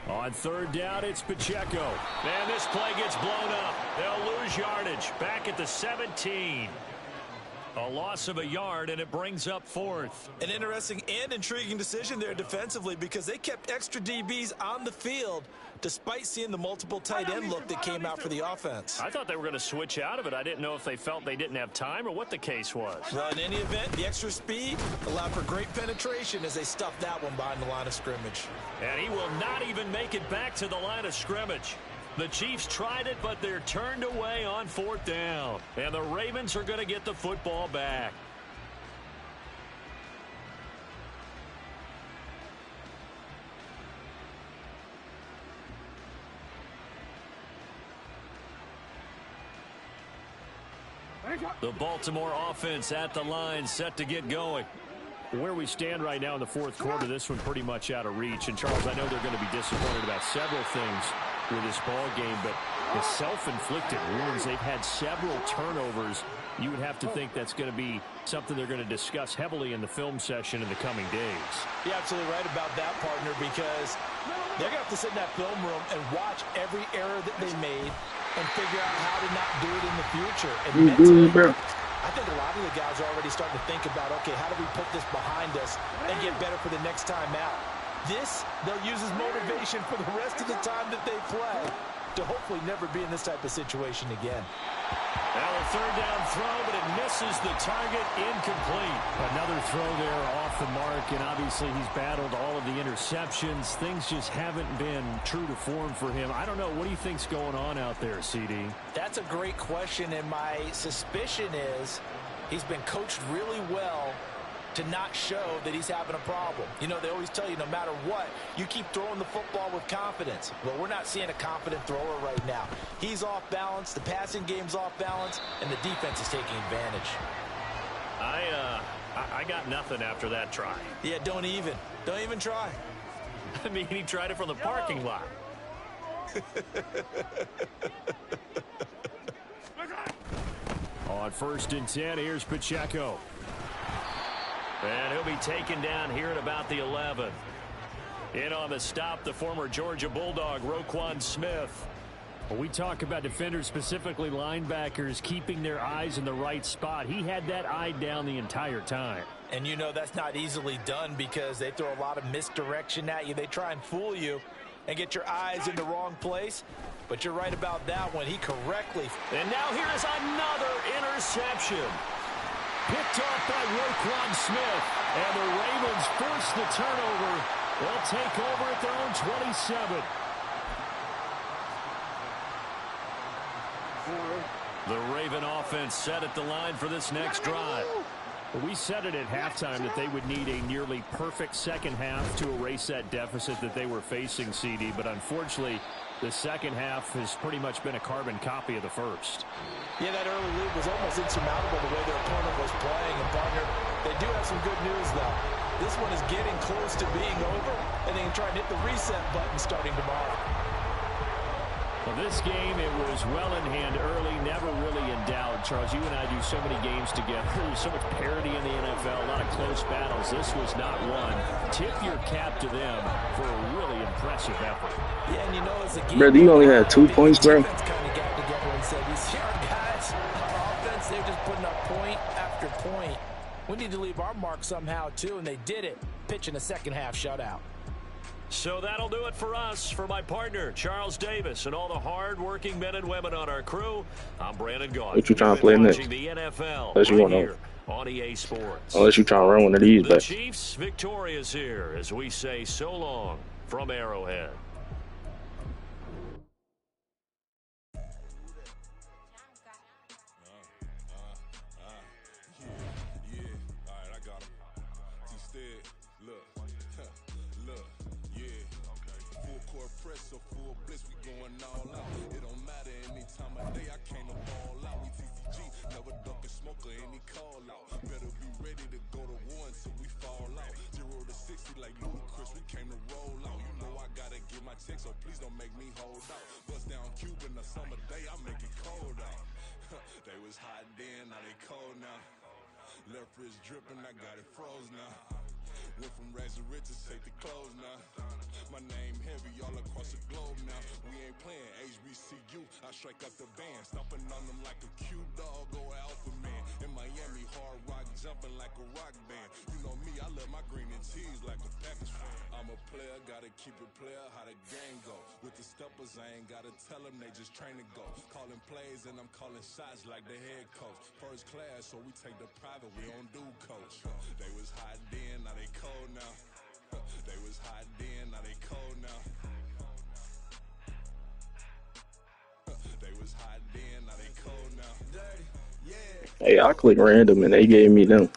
On 3rd down, it's Pacheco. And this play gets blown up. They'll lose yardage back at the 17. A loss of a yard, and it brings up 4th. An interesting and intriguing decision there defensively because they kept extra DBs on the field despite seeing the multiple tight end look that came out for the offense. I thought they were going to switch out of it. I didn't know if they felt they didn't have time or what the case was. Well, in any event, the extra speed allowed for great penetration as they stuffed that one behind the line of scrimmage. And he will not even make it back to the line of scrimmage. The Chiefs tried it, but they're turned away on 4th down. And the Ravens are going to get the football back. The Baltimore offense at the line, set to get going. Where we stand right now in the 4th quarter, this one pretty much out of reach. And, Charles, I know they're going to be disappointed about several things with this ball game, but the self-inflicted wounds, they've had several turnovers. You would have to think that's going to be something they're going to discuss heavily in the film session in the coming days. You're absolutely right about that, partner, because they're going to have to sit in that film room and watch every error that they made and figure out how to not do it in the future. And mentally, I think a lot of the guys are already starting to think about, okay, how do we put this behind us and get better for the next time out? This, they'll use as motivation for the rest of the time that they play to hopefully never be in this type of situation again. Now a 3rd down throw, but it misses the target, incomplete. Another throw there off the mark, and obviously he's battled all of the interceptions. Things just haven't been true to form for him. I don't know. What do you think's going on out there, CD? That's a great question, and my suspicion is he's been coached really well to not show that he's having a problem. You know, they always tell you no matter what, you keep throwing the football with confidence. Well, we're not seeing a confident thrower right now. He's off balance, the passing game's off balance, and the defense is taking advantage. I got nothing after that try. Yeah, don't even try. I mean, he tried it from the parking lot. On 1st and 10, here's Pacheco. And he'll be taken down here at about the 11. In on the stop, the former Georgia Bulldog, Roquan Smith. When we talk about defenders, specifically linebackers, keeping their eyes in the right spot, he had that eye down the entire time. And you know that's not easily done because they throw a lot of misdirection at you. They try and fool you and get your eyes in the wrong place. But you're right about that one. He correctly. And now here is another interception. Picked off by Roquan Smith. And the Ravens force the turnover. They'll take over at their own 27. The Raven offense set at the line for this next drive. We said it at halftime that they would need a nearly perfect second half to erase that deficit that they were facing, CD. But unfortunately, the second half has pretty much been a carbon copy of the first. Yeah, that early lead was almost insurmountable the way their opponent was playing. And, partner, they do have some good news, though. This one is getting close to being over, and they can try and hit the reset button starting tomorrow. Well, this game, it was well in hand early, never really in doubt. Charles, you and I do so many games together. There's so much parity in the NFL, a lot of close battles. This was not one. Tip your cap to them for a really impressive effort. Yeah, and you know, as a game, Brother, you only had 2 points, bro. Defense kind of got together and said, these young guys on offense, they're just putting up point after point. We need to leave our mark somehow, too, and they did it, pitching a second-half shutout. So that'll do it for us. For my partner, Charles Davis, and all the hard-working men and women on our crew, I'm Brandon Gaudin. What you trying to play next? The NFL Unless you right want here on EA Sports. Unless you trying to run one of these The back. Chiefs victorious here as we say so long from Arrowhead. Any call out, better be ready to go to war until we like Yuurrr, we came to roll out. You know I gotta get my check, so please don't make me hold out. Bust down Cuban a summer day, I make it cold out. They was hot then, now they cold now. Left wrist dripping, I got it froze now. Went from rags to riches, take the clothes now. My name heavy all across the globe now. We ain't playing HBCU, I strike up the band. Stomping on them like a cute dog or alpha man. In Miami, hard rock jumping like a rock band. You know me, I love my green and cheese like a Packers fan. I'm a player, gotta keep it player, how the game go. With the steppers, I ain't gotta tell them, they just train to go. Calling plays and I'm calling shots like the head coach. First class, so we take the private, we don't do coach. They was hot then, now they cold now. They was hot then, now they cold now. They was hot then, now they cold now. Dirty, yeah. Hey, I clicked random and they gave me them.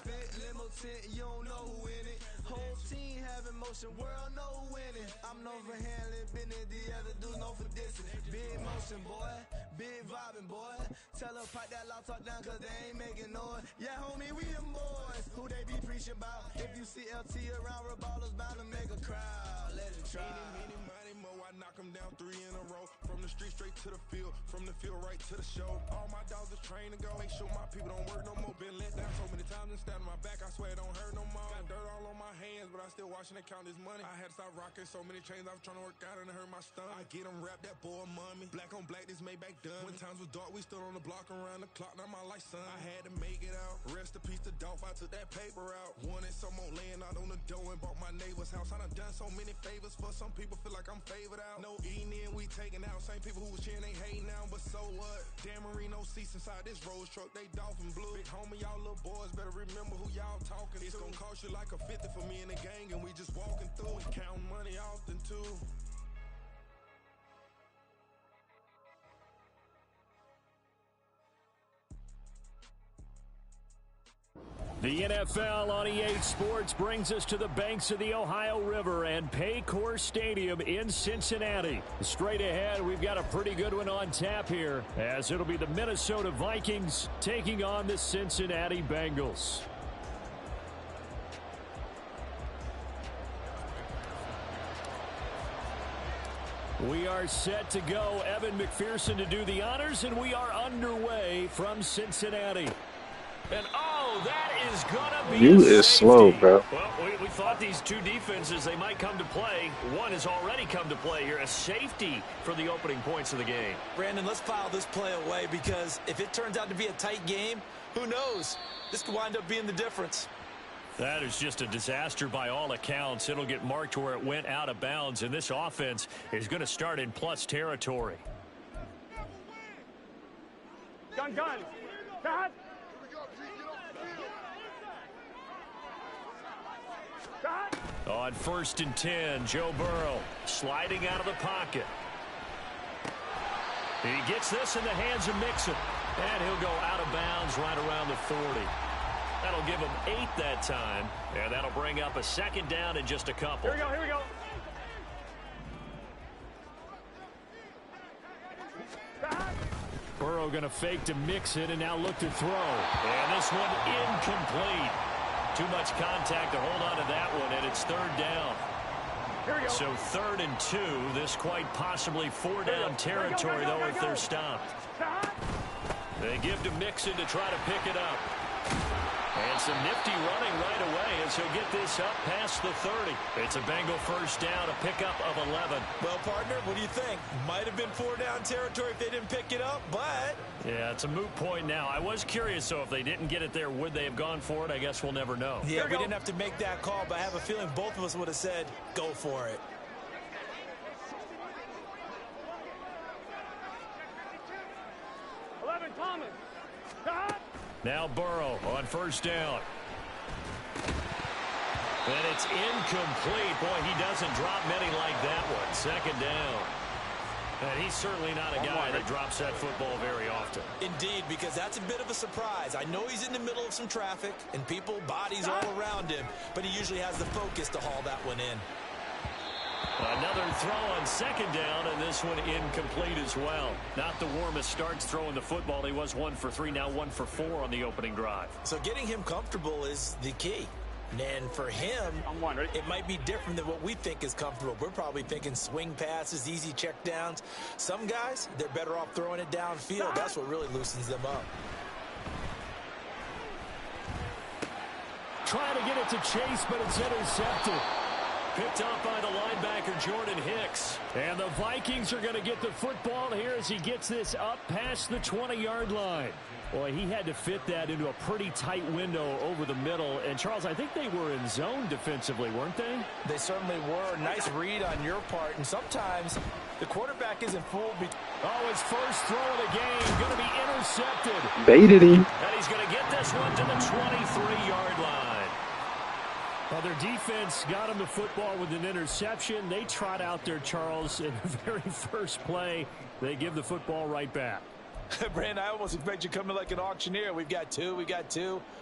You don't know who in it. Whole team having motion, world no winning. I'm known for handling business, the other dudes known for dissing. Big motion, boy, big vibin, boy. Tell her pipe that loud talk down, cause they ain't making noise. Yeah, homie, we them boys. Who they be preaching about? If you see LT around, Reballo's bound to make a crowd. Let it try. Meeny, money, mo, I knock them down 3 in a row. From the street straight to the field, from the field right to the show. All my dogs are trained to go. Make sure my people don't work no more. Been let down so many times and stabbed my back, I swear it don't hurt no more. Got dirt all on my hands, but I still watching and count this money. I had to stop rocking so many chains, I was trying to work out and it hurt my stomach. I get them rap, that boy mommy. Black on black, this Maybach done. When times was dark, we stood on the block around the clock. Now my life, son. I had to make it out. Rest in peace to Dolph, I took that paper out. Wanted some more laying out on the dough and bought my neighbor's house. I done so many favors for some people, feel like I'm favored out. No eating in, we taking out. Same people who was cheering, they hating now, but so what? Dan Marino seats inside this Rolls truck, they dolphin blue. Big homie, y'all little boys better remember who y'all talking to. It's gonna cost you like a 50 for me and the gang, and we just walking through and counting money often too. The NFL on EA Sports brings us to the banks of the Ohio River and Paycor Stadium in Cincinnati. Straight ahead, we've got a pretty good one on tap here, as it'll be the Minnesota Vikings taking on the Cincinnati Bengals. We are set to go. Evan McPherson to do the honors, and we are underway from Cincinnati. And oh, that is gonna be You is slow, bro. Well, we thought these two defenses, they might come to play. One has already come to play here. A safety for the opening points of the game. Brandon, let's file this play away, because if it turns out to be a tight game, who knows? This could wind up being the difference. That is just a disaster by all accounts. It'll get marked where it went out of bounds, and this offense is going to start in plus territory. Gun. Cut. On 1st and 10, Joe Burrow sliding out of the pocket. He gets this in the hands of Mixon, and he'll go out of bounds right around the 40. That'll give him 8 that time, and that'll bring up a second down in just a couple. Here we go. Burrow going to fake to Mixon and now look to throw. And this one incomplete. Too much contact to hold on to that one, and it's 3rd down. So 3rd and 2. This quite possibly 4-down territory, though, if they're stopped. They give to Mixon to try to pick it up. And some nifty running right away as he'll get this up past the 30. It's a Bengal first down, a pickup of 11. Well, partner, what do you think? Might have been 4-down territory if they didn't pick it up, but... Yeah, it's a moot point now. I was curious, so if they didn't get it there, would they have gone for it? I guess we'll never know. Yeah, we didn't have to make that call, but I have a feeling both of us would have said, go for it. Thomas. Now Burrow on 1st down. And it's incomplete. Boy, he doesn't drop many like that one. 2nd down. And he's certainly not a guy that drops that football very often. Indeed, because that's a bit of a surprise. I know he's in the middle of some traffic and people, bodies all around him, but he usually has the focus to haul that one in. Another throw on 2nd down, and this one incomplete as well. Not the warmest starts throwing the football. He was 1 for 3, now 1 for 4 on the opening drive. So getting him comfortable is the key. And for him, it might be different than what we think is comfortable. We're probably thinking swing passes, easy check downs. Some guys, they're better off throwing it downfield. That's what really loosens them up. Trying to get it to Chase, but it's intercepted. Picked off by the linebacker, Jordan Hicks. And the Vikings are going to get the football here as he gets this up past the 20-yard line. Boy, he had to fit that into a pretty tight window over the middle. And, Charles, I think they were in zone defensively, weren't they? They certainly were. Nice read on your part. And sometimes the quarterback isn't fooled. Oh, his first throw of the game going to be intercepted. Baited him. And he's going to get this one to the 23-yard line. Well, their defense got him the football with an interception. They trot out there, Charles, in the very first play. They give the football right back. Brandon, I almost expect you coming like an auctioneer. We've got two.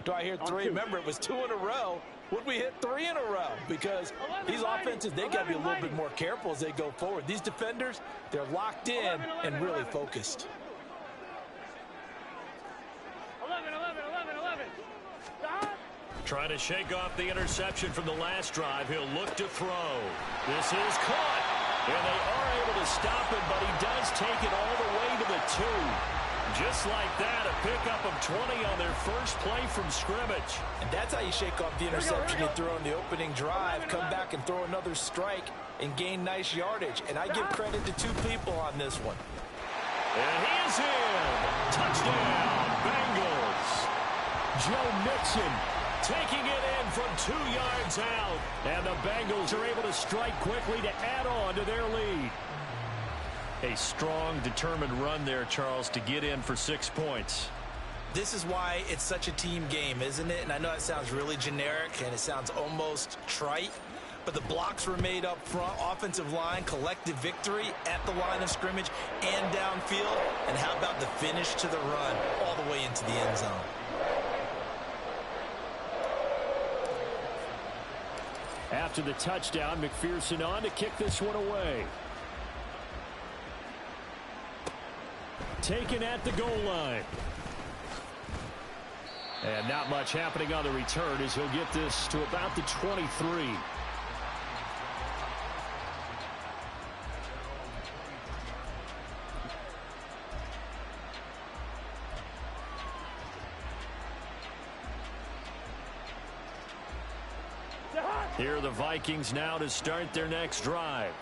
Do I hear three? Remember, it was 2 in a row. Would we hit 3 in a row? Because these offenses, they got to be a little bit more careful as they go forward. These defenders, they're locked in and really focused. 11. Trying to shake off the interception from the last drive. He'll look to throw. This is caught. And they are able to stop it, but he does take it all the way to the 2. Just like that, a pickup of 20 on their first play from scrimmage. And that's how you shake off the interception you throw in the opening drive. Come back and throw another strike and gain nice yardage. And I give credit to 2 people on this one. And he is in. Touchdown, Bengals. Joe Mixon taking it in from 2 yards out. And the Bengals are able to strike quickly to add on to their lead. A strong, determined run there, Charles, to get in for 6 points. This is why it's such a team game, isn't it? And I know it sounds really generic and it sounds almost trite, but the blocks were made up front, offensive line, collective victory at the line of scrimmage and downfield. And how about the finish to the run all the way into the end zone? After the touchdown, McPherson on to kick this one away. Taken at the goal line. And not much happening on the return as he'll get this to about the 23. Here are the Vikings now to start their next drive.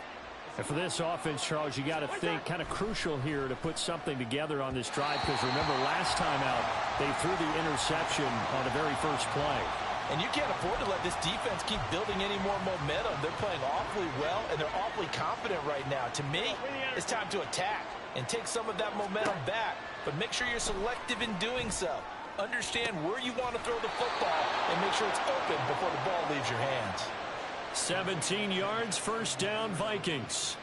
And for this offense, Charles, you got to think kind of crucial here to put something together on this drive, because remember last time out they threw the interception on the very first play. And you can't afford to let this defense keep building any more momentum. They're playing awfully well and they're awfully confident right now. To me, it's time to attack and take some of that momentum back, but make sure you're selective in doing so. Understand where you want to throw the football and make sure it's open before the ball leaves your hands. 17 yards, first down, Vikings.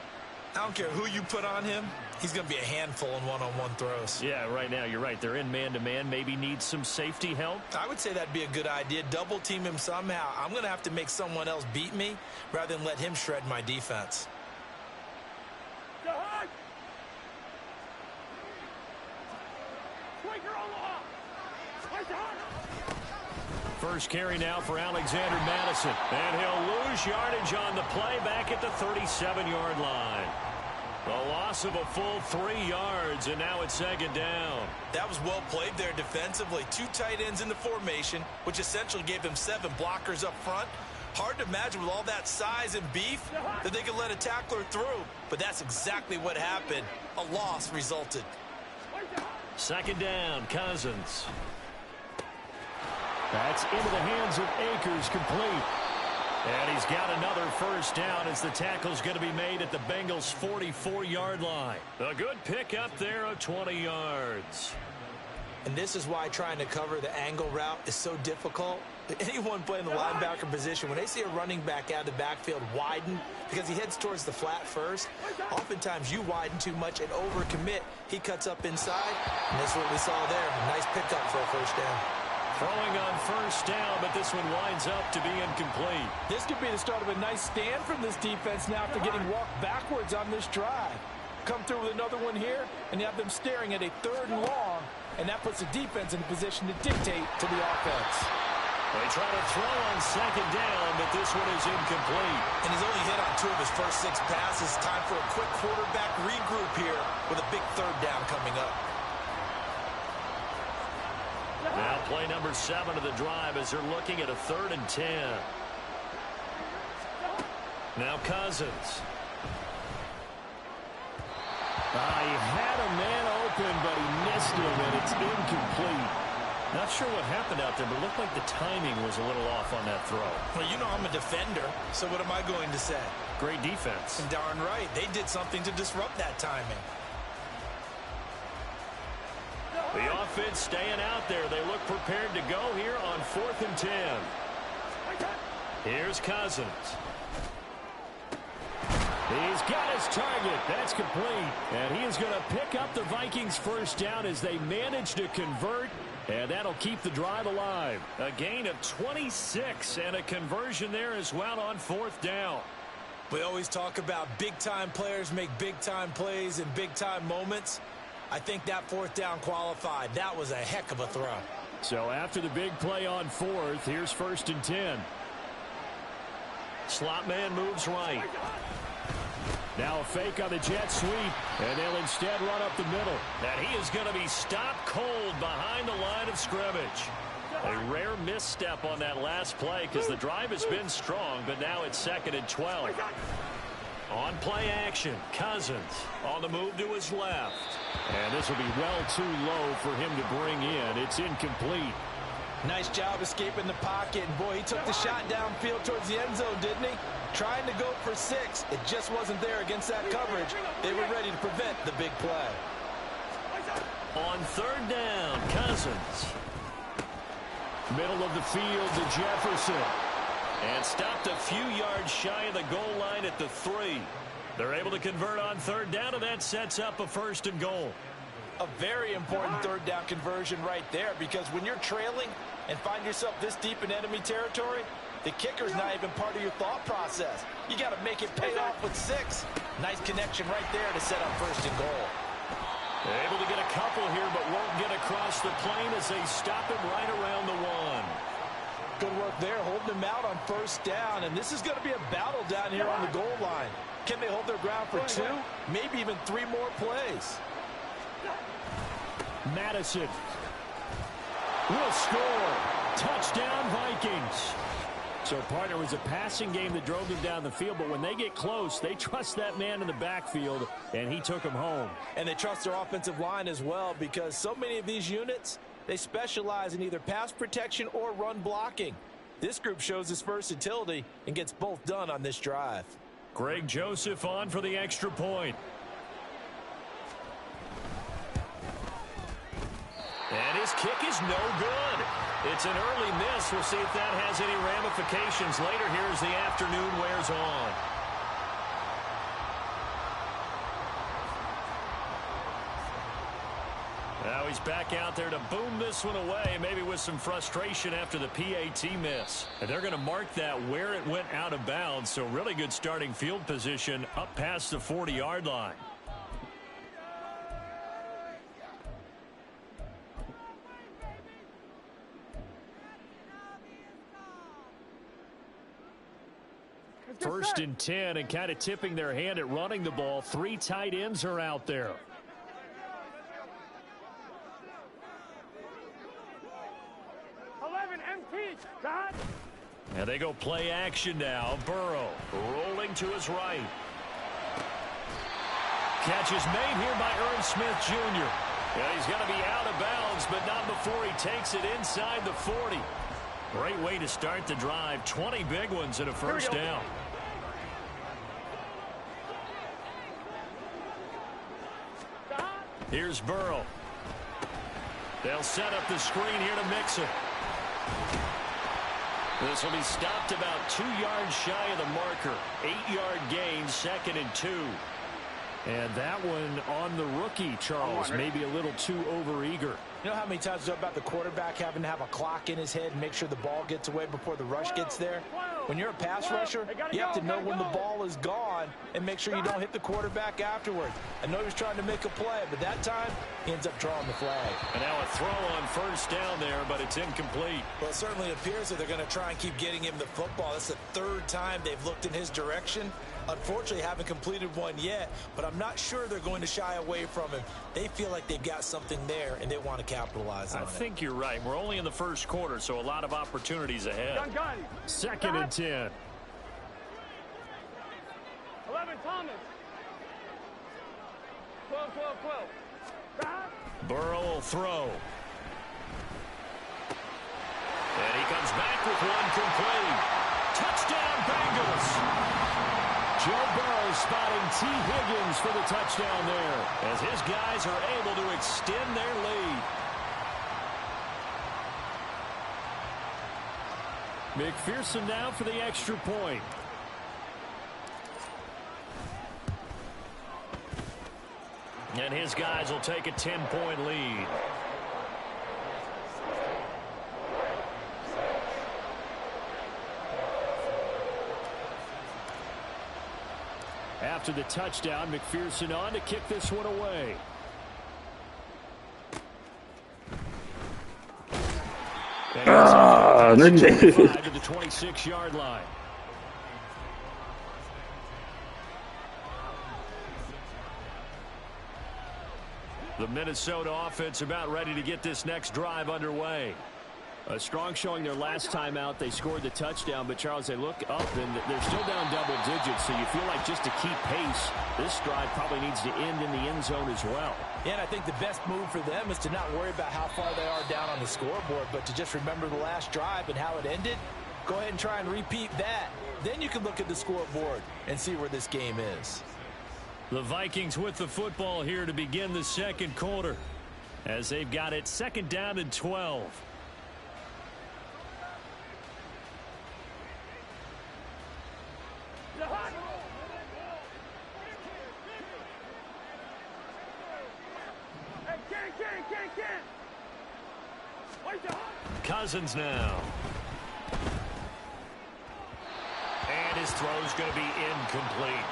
I don't care who you put on him. He's going to be a handful in one-on-one throws. Yeah, right now you're right. They're in man-to-man. Maybe needs some safety help. I would say that'd be a good idea. Double team him somehow. I'm going to have to make someone else beat me rather than let him shred my defense. First carry now for Alexander Madison. And he'll lose yardage on the play back at the 37-yard line. The loss of a full 3 yards, and now it's second down. That was well played there defensively. 2 tight ends in the formation, which essentially gave them 7 blockers up front. Hard to imagine with all that size and beef that they could let a tackler through. But that's exactly what happened. A loss resulted. Second down, Cousins. That's into the hands of Akers, complete. And he's got another first down as the tackle's going to be made at the Bengals' 44-yard line. A good pickup there of 20 yards. And this is why trying to cover the angle route is so difficult. Anyone playing the linebacker position, when they see a running back out of the backfield widen because he heads towards the flat first, oftentimes you widen too much and overcommit. He cuts up inside, and that's what we saw there. A nice pickup for a first down. Throwing on first down, but this one winds up to be incomplete. This could be the start of a nice stand from this defense now after getting walked backwards on this drive. Come through with another one here, and you have them staring at a 3rd and long, and that puts the defense in a position to dictate to the offense. They try to throw on second down, but this one is incomplete. And he's only hit on 2 of his first 6 passes. Time for a quick quarterback regroup here with a big third down coming up. Now play number 7 of the drive as they're looking at a 3rd and 10. Now Cousins. He had a man open, but he missed him, and it's incomplete. Not sure what happened out there, but it looked like the timing was a little off on that throw. Well, you know I'm a defender, so what am I going to say? Great defense. And darn right, they did something to disrupt that timing. The offense staying out there. They look prepared to go here on 4th and 10. Here's Cousins. He's got his target. That's complete. And he is going to pick up the Vikings' first down as they manage to convert. And that'll keep the drive alive. A gain of 26 and a conversion there as well on 4th down. We always talk about big-time players make big-time plays in big-time moments. I think that 4th down qualified. That was a heck of a throw. So after the big play on 4th, here's 1st and 10. Slot man moves right. Now a fake on the jet sweep, and they'll instead run up the middle. And he is going to be stopped cold behind the line of scrimmage. A rare misstep on that last play because the drive has been strong, but now it's 2nd and 12. On play action, Cousins on the move to his left. And this will be well too low for him to bring in. It's incomplete. Nice job escaping the pocket. And boy, he took the shot downfield towards the end zone, didn't he? Trying to go for 6. It just wasn't there against that coverage. They were ready to prevent the big play. On 3rd down, Cousins. Middle of the field to Jefferson. And stopped a few yards shy of the goal line at the 3. They're able to convert on 3rd down, and that sets up a 1st and goal. A very important 3rd down conversion right there, because when you're trailing and find yourself this deep in enemy territory, the kicker's not even part of your thought process. You got to make it pay off with 6. Nice connection right there to set up 1st and goal. They're able to get a couple here, but won't get across the plane as they stop him right around the 1. Good work there, holding him out on 1st down, and this is going to be a battle down here on the goal line. Can they hold their ground for 2, maybe even 3 more plays? Madison will score. Touchdown, Vikings. So, partner, it was a passing game that drove them down the field, but when they get close, they trust that man in the backfield, and he took him home. And they trust their offensive line as well, because so many of these units, they specialize in either pass protection or run blocking. This group shows its versatility and gets both done on this drive. Greg Joseph on for the extra point. And his kick is no good. It's an early miss. We'll see if that has any ramifications later here as the afternoon wears on. Now he's back out there to boom this one away, maybe with some frustration after the PAT miss. And they're going to mark that where it went out of bounds, so really good starting field position up past the 40-yard line. First and 10, and kind of tipping their hand at running the ball. 3 tight ends are out there. And they go play action now. Burrow rolling to his right. Catch is made here by Irv Smith Jr. Yeah, he's going to be out of bounds, but not before he takes it inside the 40. Great way to start the drive. 20 big ones and a first down. Here's Burrow. They'll set up the screen here to Mixon. This will be stopped about 2 yards shy of the marker. 8-yard gain, 2nd and 2. And that one on the rookie, Charles, maybe a little too overeager. You know how many times it's about the quarterback having to have a clock in his head and make sure the ball gets away before the rush gets there? When you're a pass rusher, you have to know when the ball is gone and make sure you don't hit the quarterback afterwards. I know he was trying to make a play, but that time he ends up drawing the flag. And now a throw on first down there, but it's incomplete. Well, it certainly appears that they're going to try and keep getting him the football. That's the third time they've looked in his direction. Unfortunately, haven't completed one yet, but I'm not sure they're going to shy away from him. They feel like they've got something there, and they want to capitalize on it. I think you're right. We're only in the first quarter, so a lot of opportunities ahead. Gun. 2nd and 10. 11, Thomas. 12. Burrow will throw. And he comes back with one complete. Touchdown, Bengals. Joe Burrow spotting T. Higgins for the touchdown there, as his guys are able to extend their lead. McPherson now for the extra point. And his guys will take a 10-point lead. After the touchdown, McPherson on to kick this one away. To the 26-yard line. The Minnesota offense about ready to get this next drive underway. A strong showing their last time out. They scored the touchdown, but Charles, they look up and they're still down double digits, so you feel like just to keep pace, this drive probably needs to end in the end zone as well. Yeah, and I think the best move for them is to not worry about how far they are down on the scoreboard, but to just remember the last drive and how it ended. Go ahead and try and repeat that. Then you can look at the scoreboard and see where this game is. The Vikings with the football here to begin the second quarter, as they've got it 2nd down and 12. Cousins now. And his throw's going to be incomplete.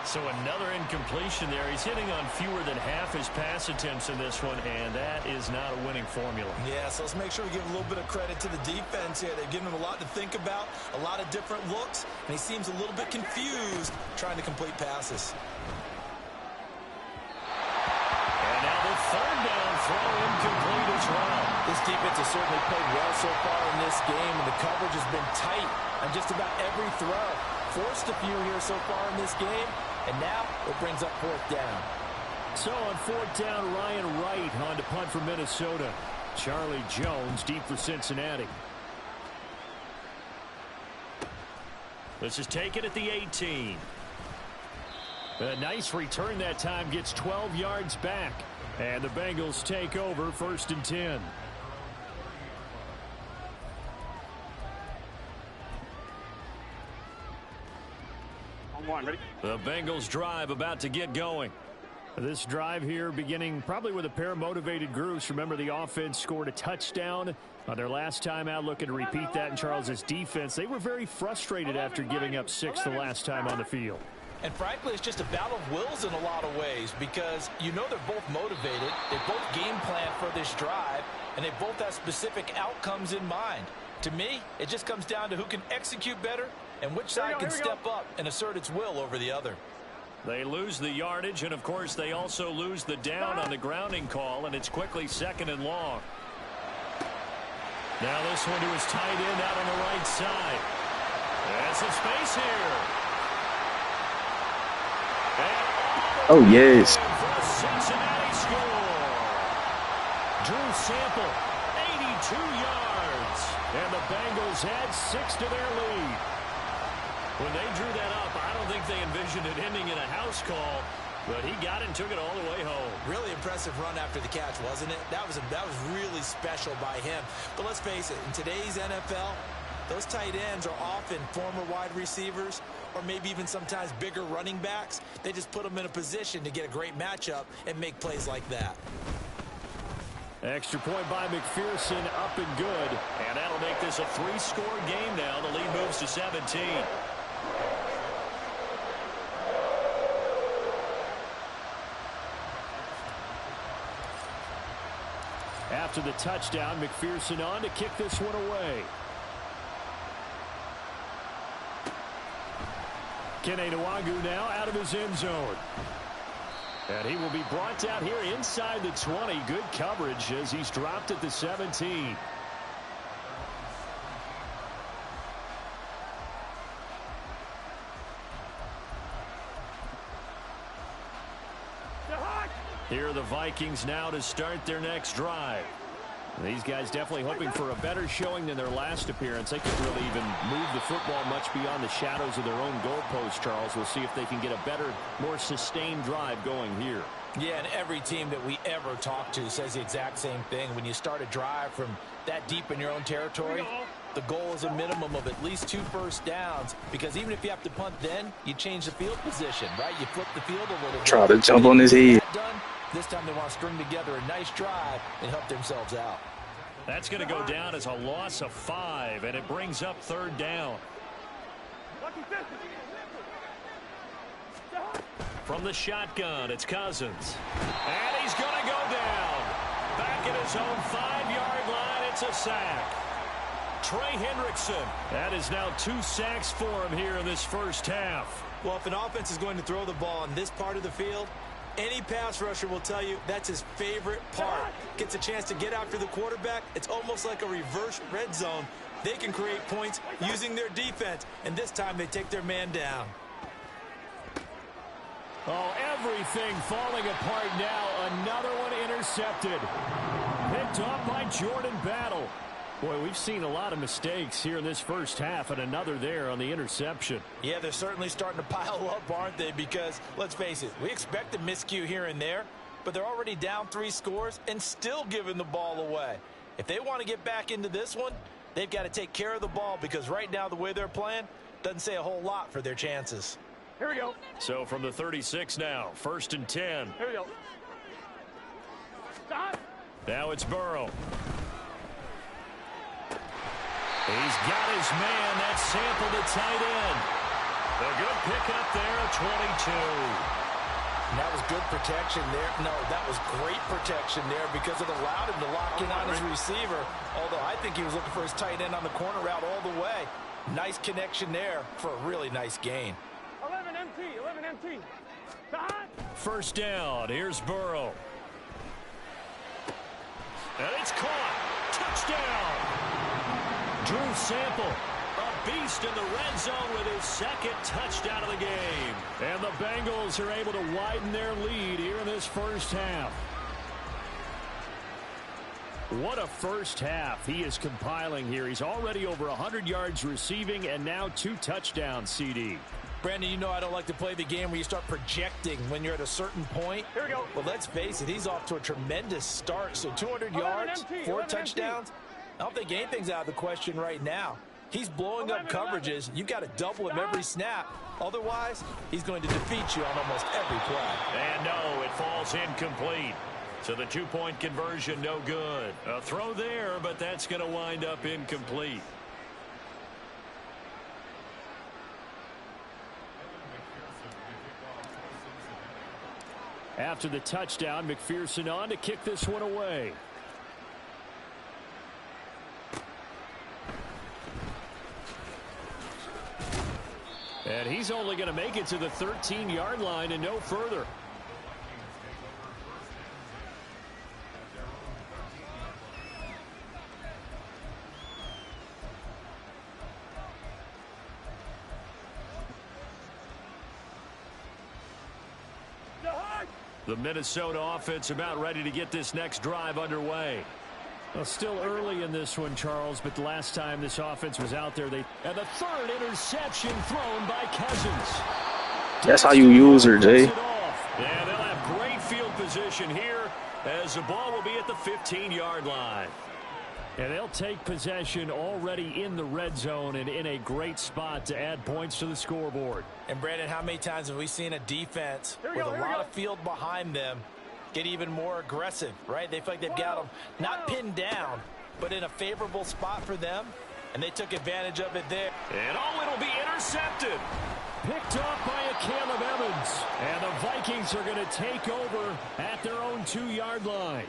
So another incompletion there. He's hitting on fewer than half his pass attempts in this one, and that is not a winning formula. Yeah, so let's make sure we give a little bit of credit to the defense here. They've given him a lot to think about, a lot of different looks, and he seems a little bit confused trying to complete passes. And now the 3rd down throw incomplete as well. This defense has certainly played well so far in this game, and the coverage has been tight on just about every throw. Forced a few here so far in this game, and now it brings up 4th down. So on 4th down, Ryan Wright on to punt for Minnesota. Charlie Jones deep for Cincinnati. This is taken at the 18. A nice return that time, gets 12 yards back. And the Bengals take over 1st and 10. Ready? The Bengals drive about to get going. This drive here beginning probably with a pair of motivated groups. Remember, the offense scored a touchdown on their last time out, looking to repeat that in Charles's defense. They were very frustrated after giving up 6 the last time on the field. And frankly, it's just a battle of wills in a lot of ways, because you know they're both motivated. They both game plan for this drive, and they both have specific outcomes in mind. To me, it just comes down to who can execute better and which side can step up and assert its will over the other. They lose the yardage, and of course they also lose the down on the grounding call, and it's quickly 2nd and long. Now this one to his tight end out on the right side. There's some space here. Oh, yes. Cincinnati score. Drew Sample, 82 yards. And the Bengals add 6 to their lead. When they drew that up, I don't think they envisioned it ending in a house call, but he got it and took it all the way home. Really impressive run after the catch, wasn't it? That was really special by him. But let's face it, in today's NFL, those tight ends are often former wide receivers or maybe even sometimes bigger running backs. They just put them in a position to get a great matchup and make plays like that. Extra point by McPherson, up and good. And that'll make this a 3-score game now. The lead moves to 17. After the touchdown, McPherson on to kick this one away. Kene Nwangu now out of his end zone. And he will be brought out here inside the 20. Good coverage as he's dropped at the 17. Here are the Vikings now to start their next drive. These guys definitely hoping for a better showing than their last appearance. They couldn't really even move the football much beyond the shadows of their own goalpost, Charles. We'll see if they can get a better, more sustained drive going here. Yeah, and every team that we ever talk to says the exact same thing. When you start a drive from that deep in your own territory, the goal is a minimum of at least 2 first downs, because even if you have to punt then, you change the field position, right? You flip the field a little bit. Try to jump on his head. This time they want to string together a nice drive and help themselves out. That's going to go down as a loss of 5, and it brings up 3rd down. From the shotgun, it's Cousins. And he's going to go down. Back at his own 5-yard line, it's a sack. Trey Hendrickson. That is now 2 sacks for him here in this first half. Well, if an offense is going to throw the ball on this part of the field, any pass rusher will tell you that's his favorite part. Gets a chance to get after the quarterback. It's almost like a reverse red zone. They can create points using their defense, and this time they take their man down. Oh, everything falling apart now. Another one intercepted. Picked off by Jordan Battle. Boy, we've seen a lot of mistakes here in this first half, and another there on the interception. Yeah, they're certainly starting to pile up, aren't they? Because, let's face it, we expect a miscue here and there, but they're already down 3 scores and still giving the ball away. If they want to get back into this one, they've got to take care of the ball, because right now the way they're playing doesn't say a whole lot for their chances. Here we go. So from the 36 now, 1st and 10. Here we go. Stop. Now it's Burrow. He's got his man. That's Sample to tight end. A good pickup there at 22. And that was good protection there. No, that was great protection there, because it allowed him to lock in on his receiver. Although I think he was looking for his tight end on the corner route all the way. Nice connection there for a really nice gain. 11 MT, 11 MT. Stop. 1st down. Here's Burrow. And it's caught. Touchdown. Drew Sample, a beast in the red zone with his 2nd touchdown of the game. And the Bengals are able to widen their lead here in this first half. What a first half he is compiling here. He's already over 100 yards receiving and now 2 touchdowns, CD. Brandon, you know I don't like to play the game where you start projecting when you're at a certain point. Here we go. Well, let's face it, he's off to a tremendous start. So 200 yards, 4 touchdowns. I don't think anything's out of the question right now. He's blowing up coverages. You've got to double him every snap. Otherwise, he's going to defeat you on almost every play. And no, it falls incomplete. So the 2-point conversion, no good. A throw there, but that's going to wind up incomplete. After the touchdown, McPherson on to kick this one away. And he's only going to make it to the 13-yard line and no further. The Minnesota offense about ready to get this next drive underway. Well, still early in this one, Charles, but the last time this offense was out there, and the 3rd interception thrown by Cousins. That's how you use her, Jay. Yeah, they'll have great field position here as the ball will be at the 15-yard line. And they'll take possession already in the red zone and in a great spot to add points to the scoreboard. And, Brandon, how many times have we seen a defense with a lot of field behind them get even more aggressive, right? They feel like they've got them not pinned down, but in a favorable spot for them, and they took advantage of it there. And it'll be intercepted. Picked off by a Caleb Evans. And the Vikings are going to take over at their own 2-yard line.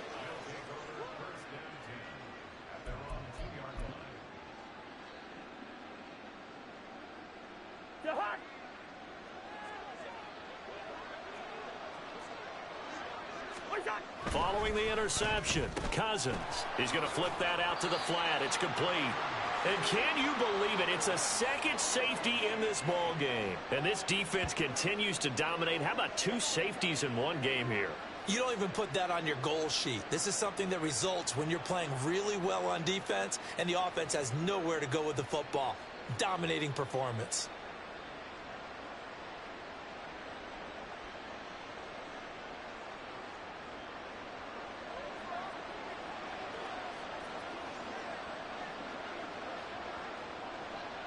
Following the interception, Cousins. He's going to flip that out to the flat. It's complete. And can you believe it? It's a second safety in this ball game. And this defense continues to dominate. How about 2 safeties in one game here? You don't even put that on your goal sheet. This is something that results when you're playing really well on defense and the offense has nowhere to go with the football. Dominating performance.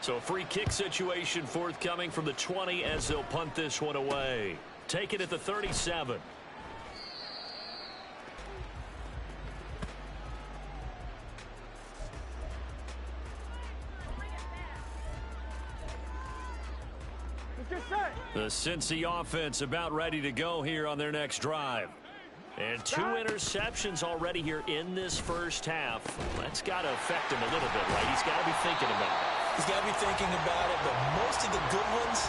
So free kick situation forthcoming from the 20 as they'll punt this one away. Take it at the 37. The Cincy offense about ready to go here on their next drive. And 2 interceptions already here in this first half. That's got to affect him a little bit, right? He's got to be thinking about it. He's got to be thinking about it, but most of the good ones,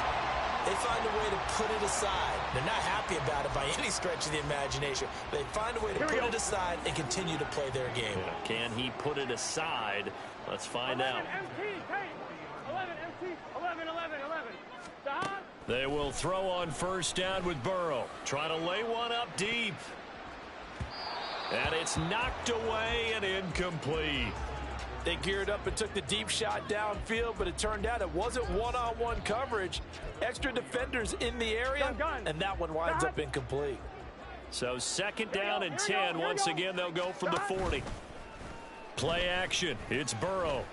they find a way to put it aside. They're not happy about it by any stretch of the imagination. They find a way to put it aside and continue to play their game. Can he put it aside? Let's find out. 11 MT, 11, 11, 11. They will throw on first down with Burrow. Trying to lay one up deep. And it's knocked away and incomplete. They geared up and took the deep shot downfield, but it turned out it wasn't one-on-one coverage. Extra defenders in the area, and that one winds up incomplete. So second down and 10. Once again, they'll go from the 40. Play action. It's Burrow.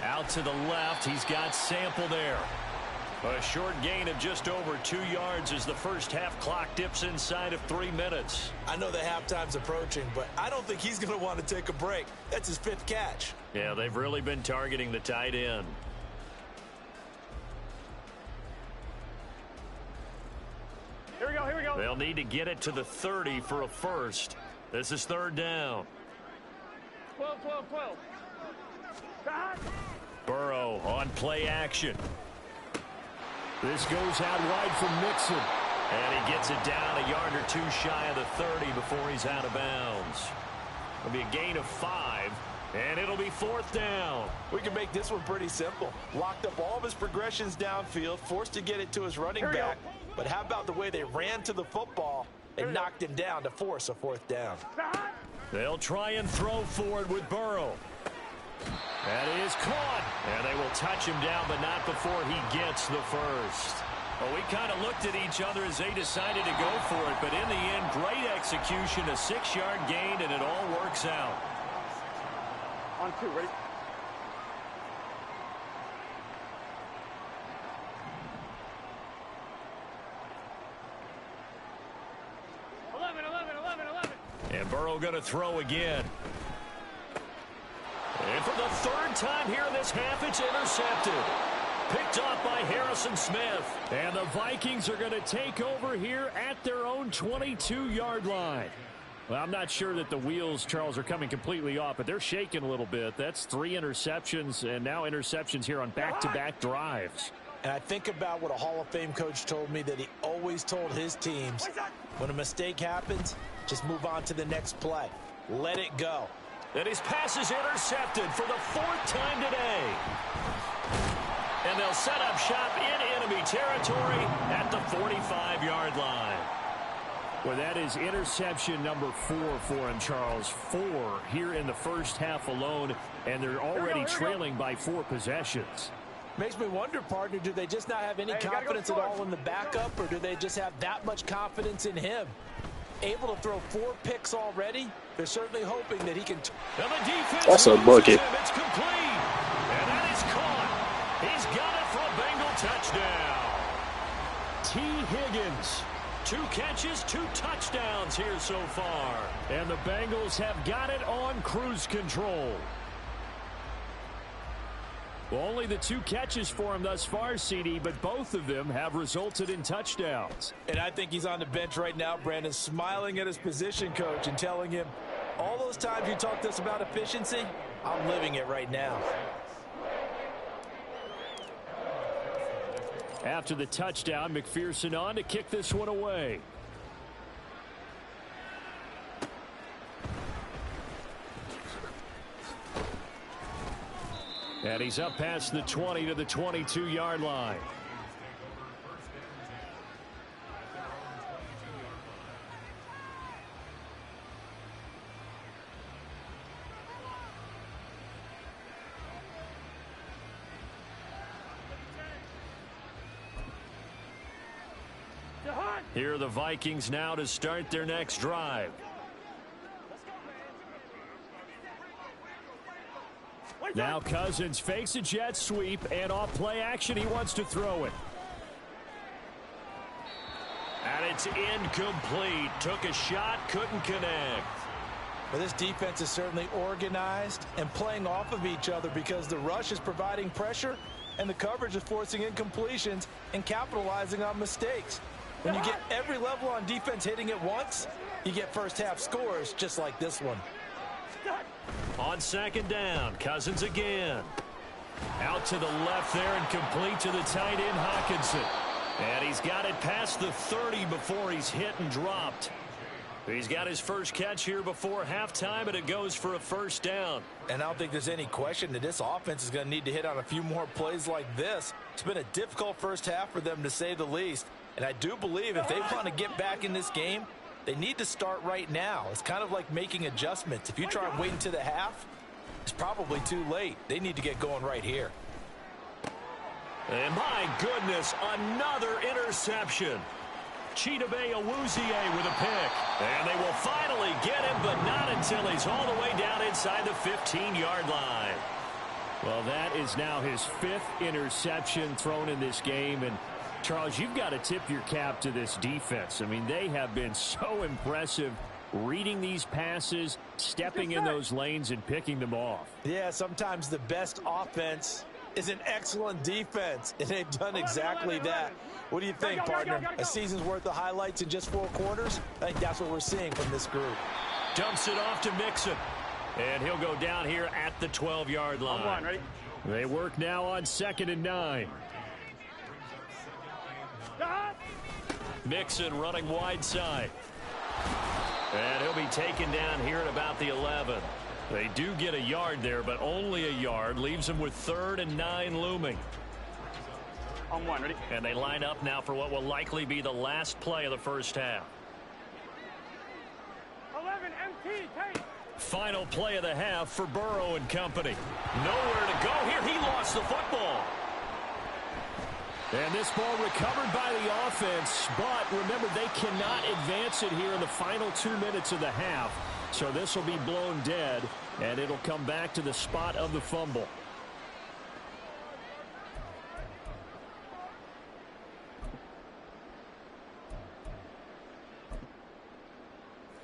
Out to the left. He's got Sample there. A short gain of just over 2 yards as the first half clock dips inside of 3 minutes. I know the halftime's approaching, but I don't think he's going to want to take a break. That's his 5th catch. Yeah, they've really been targeting the tight end. Here we go, here we go. They'll need to get it to the 30 for a first. This is third down. 12, 12, 12. Burrow on play action. This goes out wide from Mixon. And he gets it down a yard or 2 shy of the 30 before he's out of bounds. It'll be a gain of 5, and it'll be 4th down. We can make this one pretty simple. Locked up all of his progressions downfield, forced to get it to his running back. But how about the way they ran to the football and knocked him down to force a 4th down? They'll try and throw forward with Burrow. That is caught. And they will touch him down, but not before he gets the first. Well, we kind of looked at each other as they decided to go for it, but in the end, great execution, a 6-yard gain, and it all works out. On 2, ready? And Burrow going to throw again. And for the 3rd time here in this half, it's intercepted. Picked off by Harrison Smith. And the Vikings are going to take over here at their own 22-yard line. Well, I'm not sure that the wheels, Charles, are coming completely off, but they're shaking a little bit. That's 3 interceptions, and now interceptions here on back-to-back drives. And I think about what a Hall of Fame coach told me that he always told his teams, when a mistake happens, just move on to the next play. Let it go. And his pass is intercepted for the 4th time today. And they'll set up shop in enemy territory at the 45-yard line. Well, that is interception number 4 for him, Charles. 4 here in the first half alone, and they're already trailing by 4 possessions. Makes me wonder, partner, do they just not have any confidence at all in the backup, or do they just have that much confidence in him? Able to throw 4 picks already, they're certainly hoping that he can. And the defense that's a bucket. It's complete. And that is caught. He's got it for a Bengal touchdown. T. Higgins, 2 catches, 2 touchdowns here so far. And the Bengals have got it on cruise control. Well, only the 2 catches for him thus far, CD, but both of them have resulted in touchdowns. And I think he's on the bench right now, Brandon, smiling at his position coach and telling him, all those times you talked to us about efficiency, I'm living it right now. After the touchdown, McPherson on to kick this one away. And he's up past the 20 to the 22-yard line. Here are the Vikings now to start their next drive. Now Cousins fakes a jet sweep, and off play action, he wants to throw it. And it's incomplete. Took a shot, couldn't connect. Well, this defense is certainly organized and playing off of each other because the rush is providing pressure and the coverage is forcing incompletions and capitalizing on mistakes. When you get every level on defense hitting at once, you get first half scores just like this one. On second down, Cousins again. Out to the left there and complete to the tight end, Hawkinson. And he's got it past the 30 before he's hit and dropped. He's got his first catch here before halftime, and it goes for a first down. And I don't think there's any question that this offense is going to need to hit on a few more plays like this. It's been a difficult first half for them, to say the least. And I do believe if they want to get back in this game, they need to start right now. It's kind of like making adjustments. If you try and wait until the half, it's probably too late. They need to get going right here. And my goodness, another interception. Chidobe Awuzie with a pick. And they will finally get him, but not until he's all the way down inside the 15-yard line. Well, that is now his 5th interception thrown in this game. And Charles, you've got to tip your cap to this defense. I mean, they have been so impressive reading these passes, stepping in those lanes, and picking them off. Yeah, sometimes the best offense is an excellent defense, and they've done exactly that. What do you think, partner? A season's worth of highlights in just 4 quarters? I think that's what we're seeing from this group. Dumps it off to Mixon, and he'll go down here at the 12-yard line. Ready? They work now on 2nd and 9. Mixon running wide side. And he'll be taken down here at about the 11. They do get a yard there, but only a yard. Leaves them with 3rd and 9 looming. On 1, ready? And they line up now for what will likely be the last play of the first half. 11, MT, take. Final play of the half for Burrow and company. Nowhere to go here. He lost the football. And this ball recovered by the offense, but remember, they cannot advance it here in the final 2 minutes of the half. So this will be blown dead, and it'll come back to the spot of the fumble.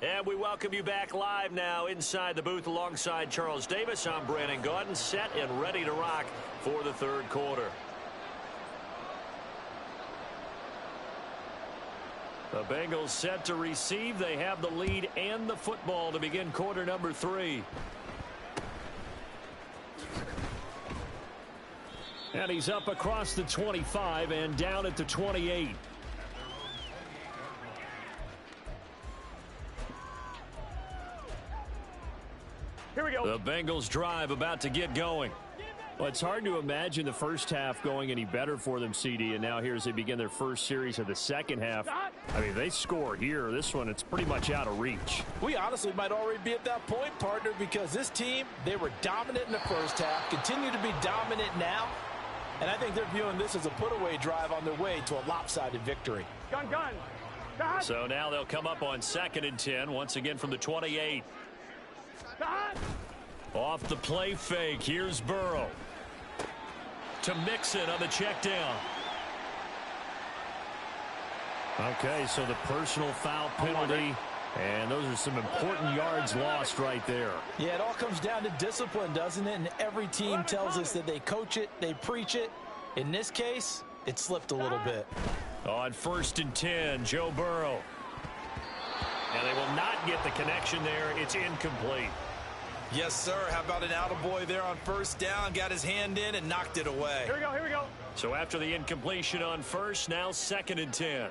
And we welcome you back live now inside the booth alongside Charles Davis. I'm Brandon Gaudin, set and ready to rock for the 3rd quarter. The Bengals set to receive. They have the lead and the football to begin quarter number 3. And he's up across the 25 and down at the 28. Here we go. The Bengals drive about to get going. Well, it's hard to imagine the first half going any better for them, CD, and now here as they begin their first series of the second half. I mean, they score here. This one, it's pretty much out of reach. We honestly might already be at that point, partner, because this team, they were dominant in the first half, continue to be dominant now, and I think they're viewing this as a put-away drive on their way to a lopsided victory. Gun. So now they'll come up on 2nd and 10, once again from the 28. Off the play fake, here's Burrow. To Mixon on the check down. Okay, so the personal foul penalty, and those are some important yards lost right there. Yeah, it all comes down to discipline, doesn't it? And every team tells us that they coach it, they preach it. In this case, it slipped a little bit. On 1st and 10, Joe Burrow. And they will not get the connection there. It's incomplete. Yes, sir. How about an attaboy there on 1st down? Got his hand in and knocked it away. Here we go, here we go. So after the incompletion on 1st, now 2nd and 10.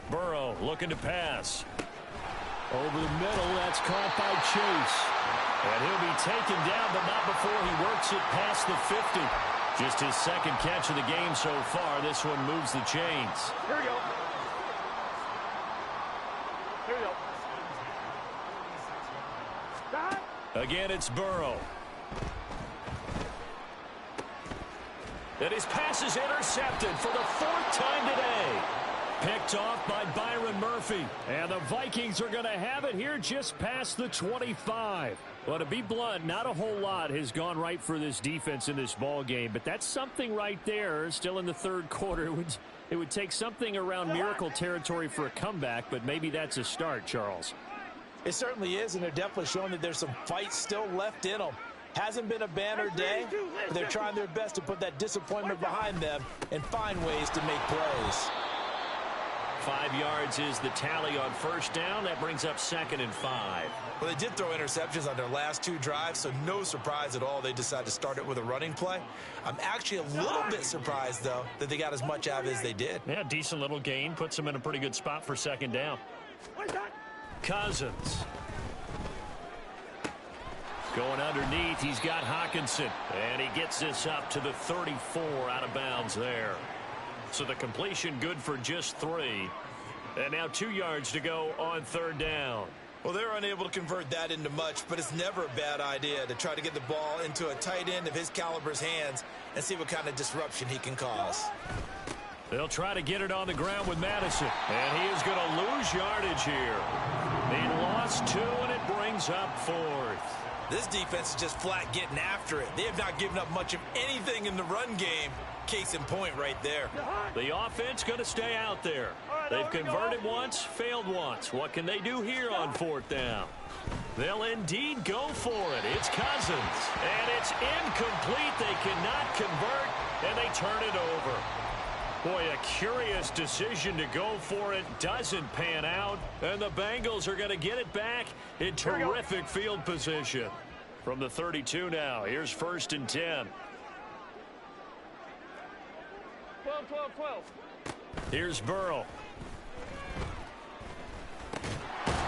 Burrow looking to pass. Over the middle, that's caught by Chase. And he'll be taken down, but not before he works it past the 50. Just his 2nd catch of the game so far. This one moves the chains. Here we go. Here we go. Again, it's Burrow. And his pass is intercepted for the 4th time today. Picked off by Byron Murphy. And the Vikings are going to have it here just past the 25. Well, to be blunt, not a whole lot has gone right for this defense in this ball game, but that's something right there. Still in the 3rd quarter. It would take something around miracle territory for a comeback, but maybe that's a start, Charles. It certainly is, and they're definitely showing that there's some fight still left in them. Hasn't been a banner day, but they're trying their best to put that disappointment behind them and find ways to make plays. 5 yards is the tally on 1st down. That brings up 2nd and 5. Well, they did throw interceptions on their last 2 drives, so no surprise at all they decided to start it with a running play. I'm actually a little bit surprised, though, that they got as much out of it as they did. Yeah, decent little gain. Puts them in a pretty good spot for 2nd down. Cousins. Going underneath, he's got Hawkinson. And he gets this up to the 34 out of bounds there. So the completion good for just 3. And now 2 yards to go on 3rd down. Well, they're unable to convert that into much, but it's never a bad idea to try to get the ball into a tight end of his caliber's hands and see what kind of disruption he can cause. They'll try to get it on the ground with Madison. And he is going to lose yardage here. He lost 2, and it brings up 4th. This defense is just flat getting after it. They have not given up much of anything in the run game. Case in point right there. The offense going to stay out there. They've converted once, failed once. What can they do here on 4th down? They'll indeed go for it. It's Cousins. And it's incomplete. They cannot convert, and they turn it over. Boy, a curious decision to go for it. Doesn't pan out. And the Bengals are going to get it back in terrific field position. From the 32 now, here's 1st and 10. 12, 12, 12. Here's Burrow.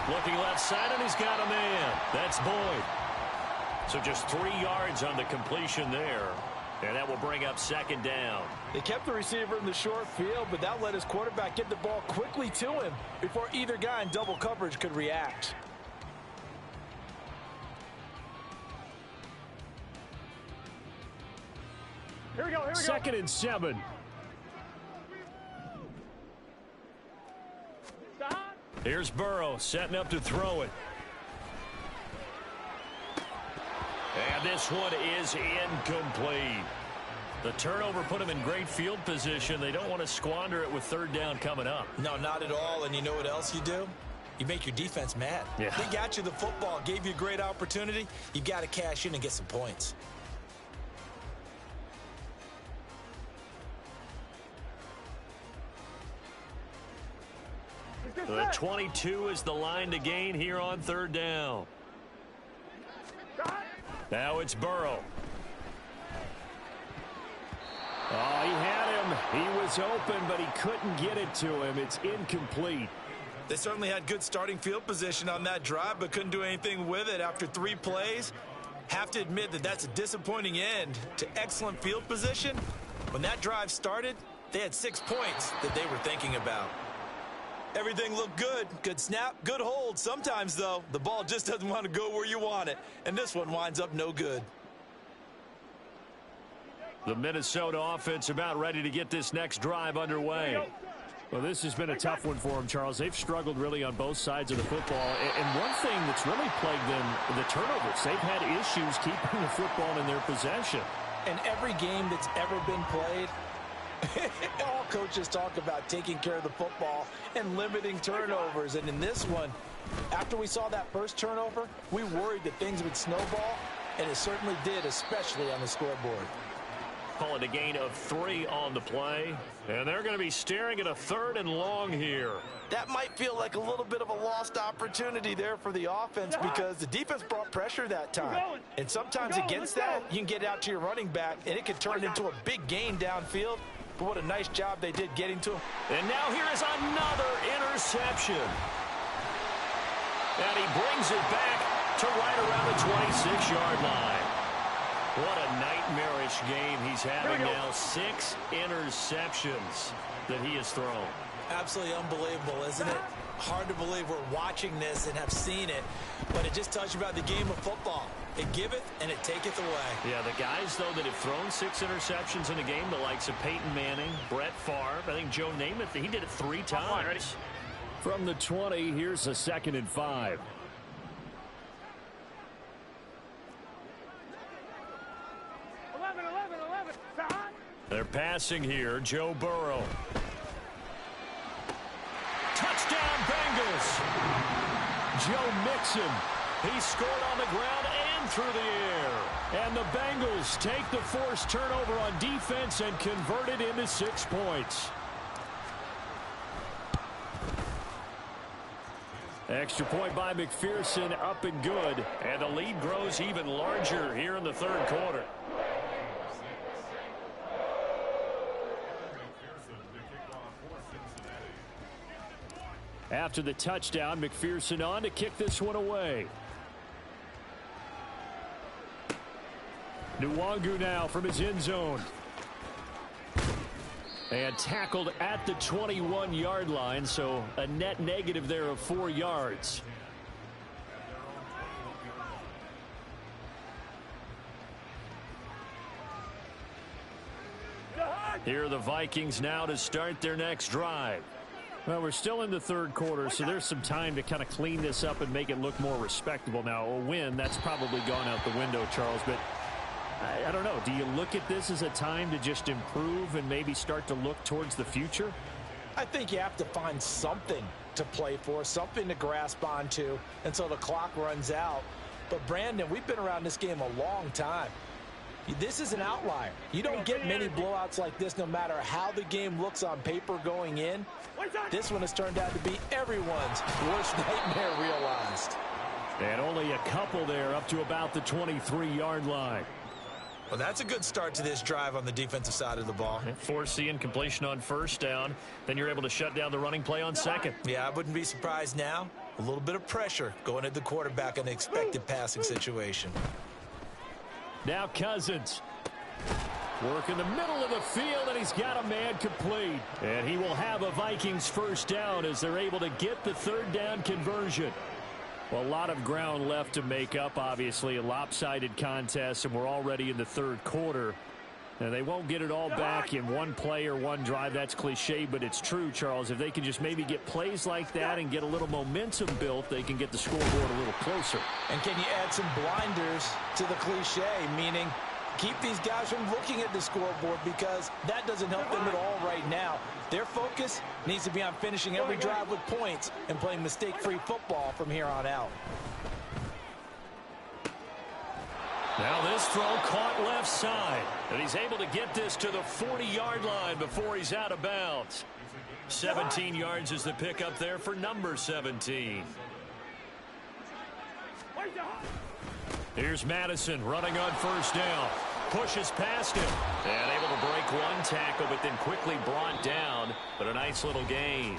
Looking left side, and he's got a man. That's Boyd. So just 3 yards on the completion there. And that will bring up 2nd down. They kept the receiver in the short field, but that let his quarterback get the ball quickly to him before either guy in double coverage could react. Here we go, here we go. 2nd and 7. Stop. Here's Burrow setting up to throw it. And this one is incomplete. The turnover put them in great field position. They don't want to squander it with 3rd down coming up. No, not at all. And you know what else you do? You make your defense mad. Yeah. They got you the football, gave you a great opportunity. You got to cash in and get some points. The 22 is the line to gain here on 3rd down. Now it's Burrow. Oh, he had him. He was open, but he couldn't get it to him. It's incomplete. They certainly had good starting field position on that drive, but couldn't do anything with it after 3 plays. Have to admit that that's a disappointing end to excellent field position. When that drive started, they had 6 points that they were thinking about. Everything looked good. Good snap, good hold. Sometimes, though, the ball just doesn't want to go where you want it. And this one winds up no good. The Minnesota offense about ready to get this next drive underway. Well, this has been a tough one for them, Charles. They've struggled really on both sides of the football. And one thing that's really plagued them, the turnovers. They've had issues keeping the football in their possession. And every game that's ever been played, All coaches talk about taking care of the football and limiting turnovers. And in this one, after we saw that first turnover, we worried that things would snowball, and it certainly did, especially on the scoreboard. Call it a gain of 3 on the play. And they're going to be staring at a 3rd and long here. That might feel like a little bit of a lost opportunity there for the offense because the defense brought pressure that time. And sometimes against that, you can get out to your running back, and it could turn into a big gain downfield. But what a nice job they did getting to him. And now here is another interception. And he brings it back to right around the 26-yard line. What a nightmarish game he's having now. 6 interceptions that he has thrown. Absolutely unbelievable, isn't it? Hard to believe we're watching this and have seen it, but it just tells you about the game of football. It giveth and it taketh away. Yeah, the guys, though, that have thrown 6 interceptions in a game, the likes of Peyton Manning, Brett Favre, I think Joe Namath, he did it 3 times. From the 20, here's a 2nd and 5. They're passing here. Joe Burrow. Touchdown, Bengals. Joe Mixon. He scored on the ground and through the air. And the Bengals take the forced turnover on defense and convert it into 6 points. Extra point by McPherson, up and good. And the lead grows even larger here in the 3rd quarter. After the touchdown, McPherson on to kick this one away. Nwangu now from his end zone. And tackled at the 21-yard line, so a net negative there of 4 yards. Here are the Vikings now to start their next drive. Well, we're still in the 3rd quarter, so there's some time to kind of clean this up and make it look more respectable. Now, a win, that's probably gone out the window, Charles, but I don't know. Do you look at this as a time to just improve and maybe start to look towards the future? I think you have to find something to play for, something to grasp onto until the clock runs out. But, Brandon, we've been around this game a long time. This is an outlier. You don't get many blowouts like this no matter how the game looks on paper going in. This one has turned out to be everyone's worst nightmare realized. And only a couple there up to about the 23-yard line. Well, that's a good start to this drive on the defensive side of the ball. Force the incompletion on 1st down. Then you're able to shut down the running play on 2nd. Yeah, I wouldn't be surprised now. A little bit of pressure going at the quarterback in the expected passing situation. Now Cousins. Work in the middle of the field, and he's got a man complete. And he will have a Vikings 1st down as they're able to get the 3rd down conversion. Well, a lot of ground left to make up, obviously. A lopsided contest, and we're already in the 3rd quarter. And they won't get it all back in one play or one drive. That's cliche, but it's true, Charles. If they can just maybe get plays like that and get a little momentum built, they can get the scoreboard a little closer. And can you add some blinders to the cliche, meaning keep these guys from looking at the scoreboard because that doesn't help them at all right now. Their focus needs to be on finishing every drive with points and playing mistake-free football from here on out. Now this throw caught left side. And he's able to get this to the 40-yard line before he's out of bounds. 17 yards is the pickup there for number 17. Here's Madison running on 1st down. Pushes past him. And able to break one tackle, but then quickly brought down. But a nice little gain.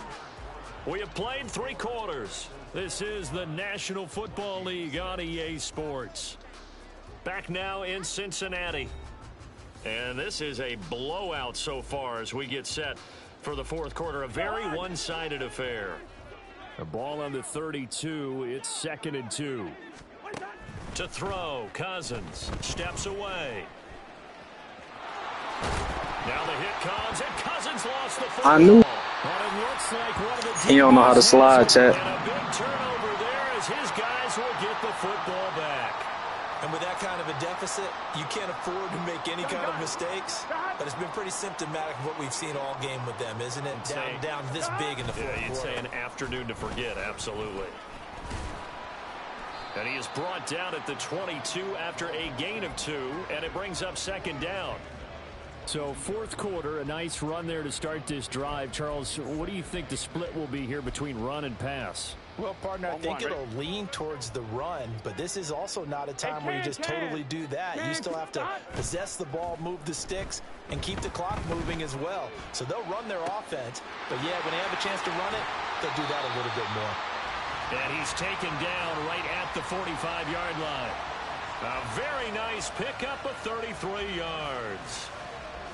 We have played 3 quarters. This is the National Football League on EA Sports. Back now in Cincinnati. And this is a blowout so far as we get set for the 4th quarter. A very one-sided affair. A ball on the 32. It's 2nd and 2. To throw. Cousins steps away. Now the hit comes, and Cousins lost the football. I knew. But it looks like one of the He don't know how to slide, Chad. And a big turnover there as his guys will get the football back. And with that kind of a deficit, deficit, you can't afford to make any kind of mistakes. But it's been pretty symptomatic of what we've seen all game with them, isn't it? Down this big in the fourth quarter. You'd say an afternoon to forget, absolutely. And he is brought down at the 22 after a gain of 2, and it brings up second down. So fourth quarter, a nice run there to start this drive. Charles, what do you think the split will be here between run and pass? Well, partner, I think it'll lean towards the run, but this is also not a time where you just totally do that. You still have to possess the ball, move the sticks, and keep the clock moving as well. So they'll run their offense, but yeah, when they have a chance to run it, they'll do that a little bit more. And he's taken down right at the 45-yard line. A very nice pickup of 33 yards.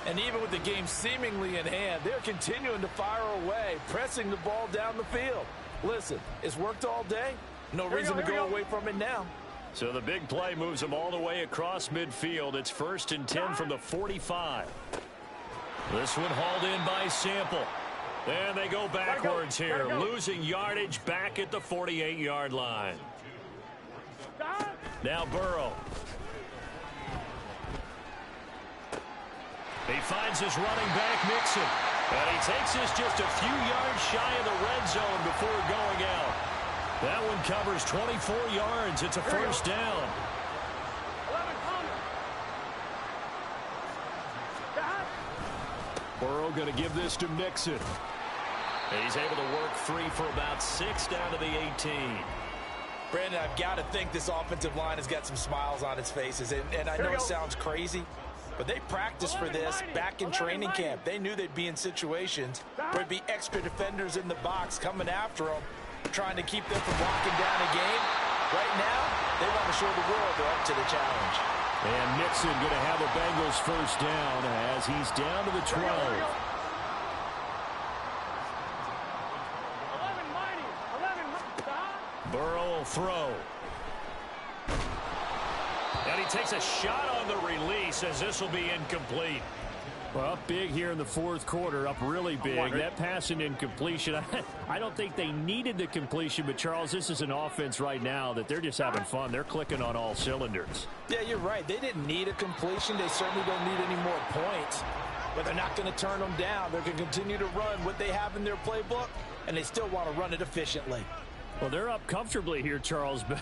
And even with the game seemingly in hand, they're continuing to fire away, pressing the ball down the field. Listen, it's worked all day. No reason to go away from it now. So the big play moves them all the way across midfield. It's 1st and 10 from the 45. This one hauled in by Sample. And they go backwards here, losing yardage back at the 48-yard line. Now Burrow. He finds his running back, Mixon. And he takes this just a few yards shy of the red zone before going out. That one covers 24 yards. It's a first down. Burrow going to give this to Mixon. He's able to work free for about 6 down to the 18. Brandon, I've got to think this offensive line has got some smiles on its faces. And I know it sounds crazy, but they practiced for this back in training camp. They knew they'd be in situations where there'd be extra defenders in the box coming after them, trying to keep them from locking down a game. Right now, they want to show the world they're up to the challenge. And Mixon going to have a Bengals first down as he's down to the 12. Burrow will throw. And he takes a shot on the release as this will be incomplete. Well, up big here in the fourth quarter, up really big. That pass and incompletion, I don't think they needed the completion, but Charles, this is an offense right now that they're just having fun. They're clicking on all cylinders. Yeah, you're right. They didn't need a completion. They certainly don't need any more points. But they're not going to turn them down. They're going to continue to run what they have in their playbook, and they still want to run it efficiently. Well, they're up comfortably here, Charles, but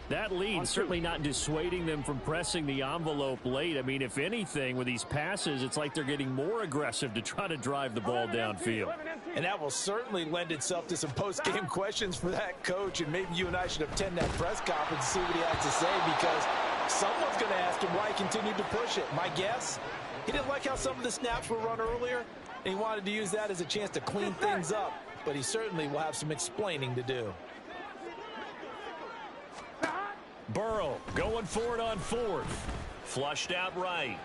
that lead certainly not dissuading them from pressing the envelope late. I mean, if anything, with these passes, it's like they're getting more aggressive to try to drive the ball downfield. And that will certainly lend itself to some post-game questions for that coach, and maybe you and I should attend that press conference and see what he has to say, because someone's going to ask him why he continued to push it. My guess, he didn't like how some of the snaps were run earlier, and he wanted to use that as a chance to clean things up, but he certainly will have some explaining to do. Burrow going for it on 4th. Flushed out right.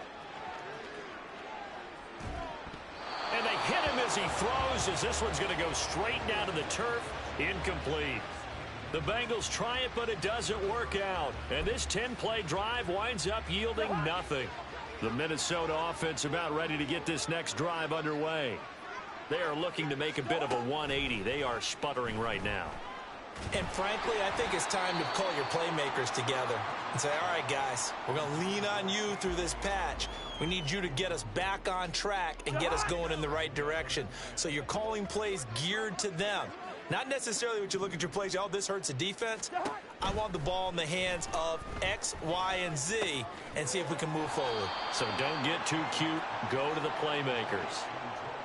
And they hit him as he throws, as this one's going to go straight down to the turf. Incomplete. The Bengals try it, but it doesn't work out. And this 10-play drive winds up yielding nothing. The Minnesota offense about ready to get this next drive underway. They are looking to make a bit of a 180. They are sputtering right now. And frankly, I think it's time to call your playmakers together and say, all right, guys, we're going to lean on you through this patch. We need you to get us back on track and get us going in the right direction. So you're calling plays geared to them. Not necessarily what you look at your plays, oh, this hurts the defense. I want the ball in the hands of X, Y, and Z and see if we can move forward. So don't get too cute. Go to the playmakers.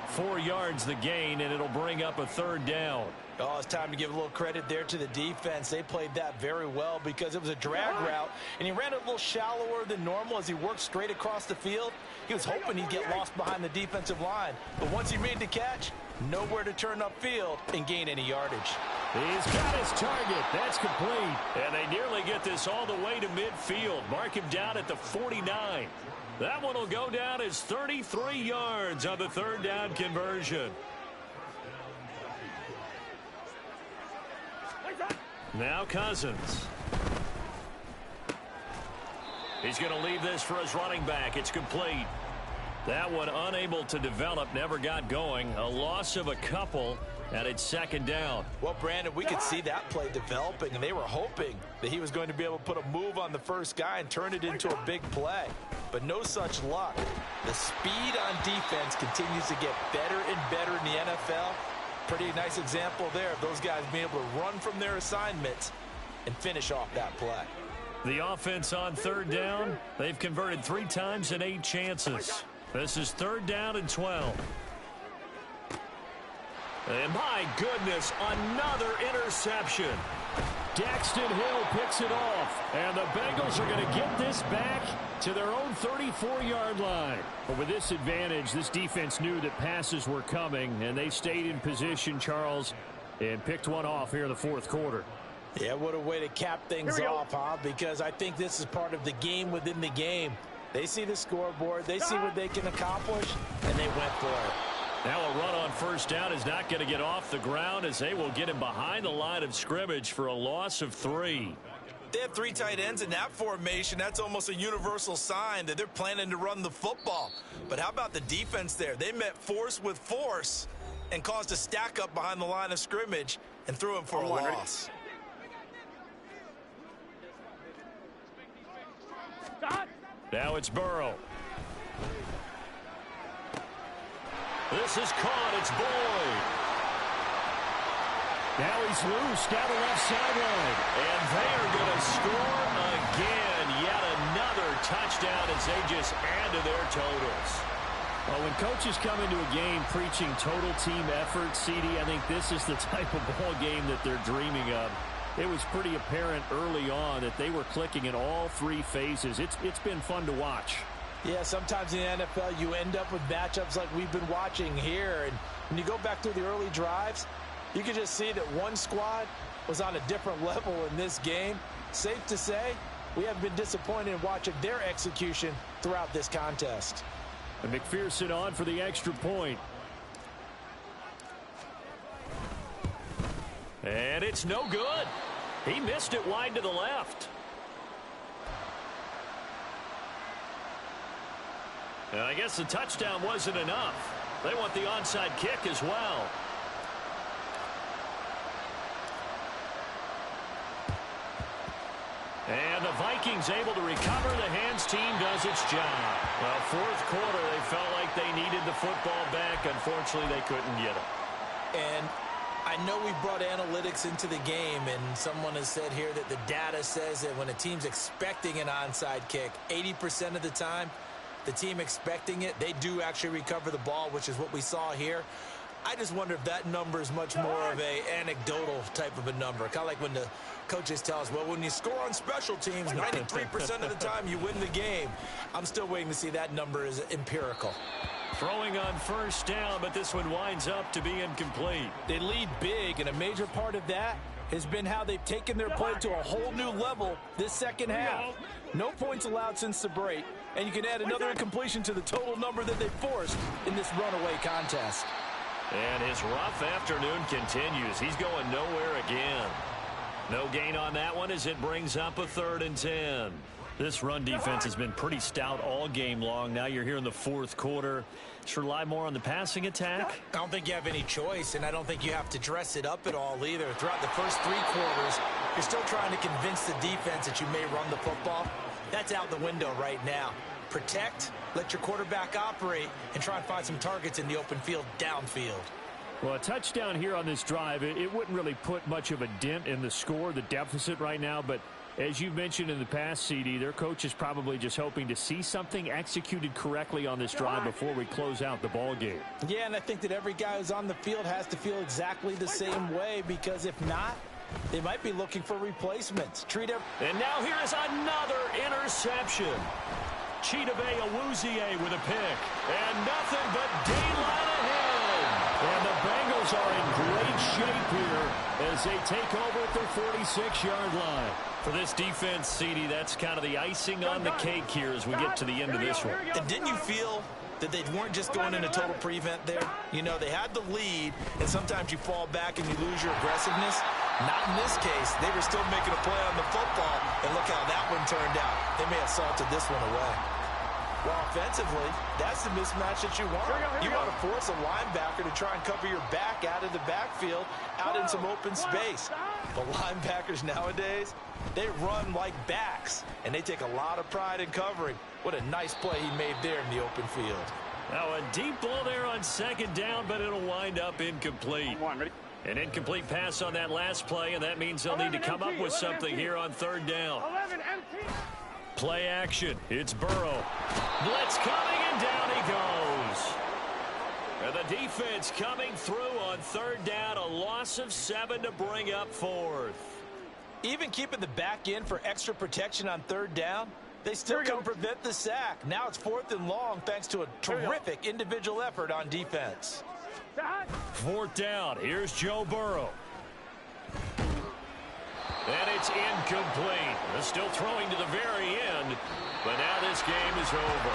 4 yards the gain, and it'll bring up a 3rd down. Oh, it's time to give a little credit there to the defense. They played that very well because it was a drag route, and he ran it a little shallower than normal as he worked straight across the field. He was hoping he'd get lost behind the defensive line, but once he made the catch, nowhere to turn upfield and gain any yardage. He's got his target. That's complete. And they nearly get this all the way to midfield. Mark him down at the 49. That one will go down as 33 yards on the 3rd down conversion. Now Cousins. He's going to leave this for his running back. It's complete. That one unable to develop, never got going. A loss of a couple. And it's second down. Well, Brandon, we could see that play developing, and they were hoping that he was going to be able to put a move on the first guy and turn it into a big play. But no such luck. The speed on defense continues to get better and better in the NFL. Pretty nice example there of those guys being able to run from their assignments and finish off that play. The offense on third down, they've converted 3 times and 8 chances. This is third down and 12. And my goodness, another interception. Daxton Hill picks it off, and the Bengals are going to get this back to their own 34-yard line. But with this advantage, this defense knew that passes were coming, and they stayed in position, Charles, and picked one off here in the fourth quarter. Yeah, what a way to cap things off, huh? Because I think this is part of the game within the game. They see the scoreboard, they see what they can accomplish, and they went for it. Now a run on first down is not going to get off the ground as they will get him behind the line of scrimmage for a loss of 3. They have 3 tight ends in that formation. That's almost a universal sign that they're planning to run the football. But how about the defense there? They met force with force and caused a stack up behind the line of scrimmage and threw him for a loss. Now it's Burrow. This is caught. It's Boyd. Now he's loose down the left sideline. And they are going to score again. Yet another touchdown as they just add to their totals. Well, when coaches come into a game preaching total team effort, CD, I think this is the type of ball game that they're dreaming of. It was pretty apparent early on that they were clicking in all 3 phases. It's been fun to watch. Yeah, sometimes in the NFL you end up with matchups like we've been watching here. And when you go back through the early drives, you can just see that one squad was on a different level in this game. Safe to say, we have been disappointed in watching their execution throughout this contest. And McPherson on for the extra point. And it's no good. He missed it wide to the left. And I guess the touchdown wasn't enough. They want the onside kick as well. And the Vikings able to recover. The hands team does its job. Well, fourth quarter, they felt like they needed the football back. Unfortunately, they couldn't get it. And I know we brought analytics into the game, and someone has said here that the data says that when a team's expecting an onside kick, 80% of the time, the team expecting it, they do actually recover the ball, which is what we saw here. I just wonder if that number is much more of a anecdotal type of a number. Kind of like when the coaches tell us, well, when you score on special teams, 93% of the time you win the game. I'm still waiting to see that number is empirical. Throwing on first down, but this one winds up to be incomplete. They lead big, and a major part of that has been how they've taken their play to a whole new level this second half. No points allowed since the break, and you can add another incompletion to the total number that they forced in this runaway contest. And his rough afternoon continues. He's going nowhere again. No gain on that one as it brings up a 3rd and 10. This run defense has been pretty stout all game long. Now you're here in the fourth quarter. Should rely more on the passing attack? I don't think you have any choice, and I don't think you have to dress it up at all either. Throughout the first 3 quarters, you're still trying to convince the defense that you may run the football. That's out the window right now. Protect, let your quarterback operate, and try and find some targets in the open field downfield. Well, a touchdown here on this drive, it wouldn't really put much of a dent in the score, the deficit right now, but as you've mentioned in the past, CD, their coach is probably just hoping to see something executed correctly on this drive before we close out the ball game. Yeah, and I think that every guy who's on the field has to feel exactly the same way, because if not, they might be looking for replacements. And now here is another interception. Chidobe Awuzie with a pick. And nothing but daylight ahead. And the Bengals are in great shape here as they take over at their 46-yard line. For this defense, CD, that's kind of the icing on the cake here as we get to the end of this one. And didn't you feel that they weren't just going into total prevent there? You know, they had the lead, and sometimes you fall back and you lose your aggressiveness. Not in this case. They were still making a play on the football, and look how that one turned out. They may have salted this one away. Well, offensively, that's the mismatch that you want. You want to force a linebacker to try and cover your back out of the backfield, out in some open space. But linebackers nowadays, they run like backs, and they take a lot of pride in covering. What a nice play he made there in the open field. Now a deep ball there on second down, but it'll wind up incomplete. An incomplete pass on that last play, and that means they'll need to come up with something here on third down. Play action. It's Burrow. Blitz coming, and down he goes. And the defense coming through on third down. A loss of 7 to bring up fourth. Even keeping the back in for extra protection on third down, they still couldn't prevent the sack. Now it's 4th and long thanks to a terrific individual effort on defense. 4th down. Here's Joe Burrow. And it's incomplete. They're still throwing to the very end, but now this game is over.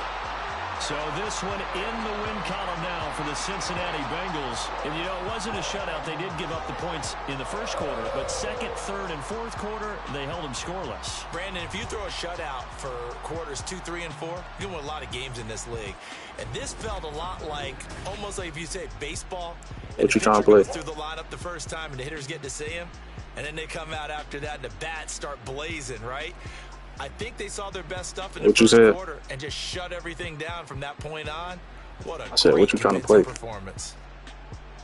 So this one in the win column now for the Cincinnati Bengals. And, you know, it wasn't a shutout. They did give up the points in the first quarter, but second, third, and fourth quarter, they held them scoreless. Brandon, if you throw a shutout for quarters 2, 3, and 4, you win a lot of games in this league. And this felt a lot like, almost like if you say baseball. What you trying to play? Through the lineup the first time, and the hitters get to see him. And then they come out after that, and the bats start blazing, right? I think they saw their best stuff in the first quarter and just shut everything down from that point on. What a what you trying to play? Performance.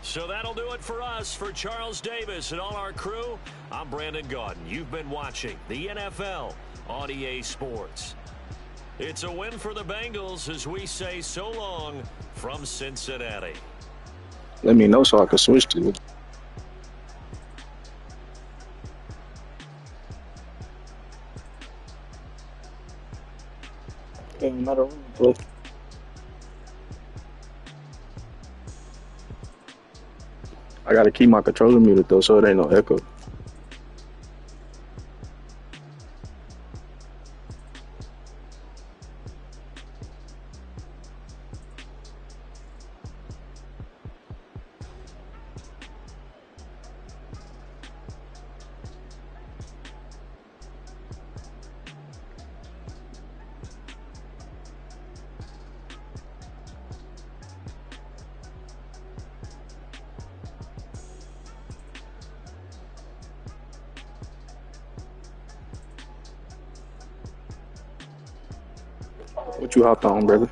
So that'll do it for us. For Charles Davis and all our crew, I'm Brandon Gaudin. You've been watching the NFL on EA Sports. It's a win for the Bengals as we say so long from Cincinnati. Let me know so I can switch to it. Matter what. I gotta keep my controller muted though, so it ain't no echo. What you hopped on, brother?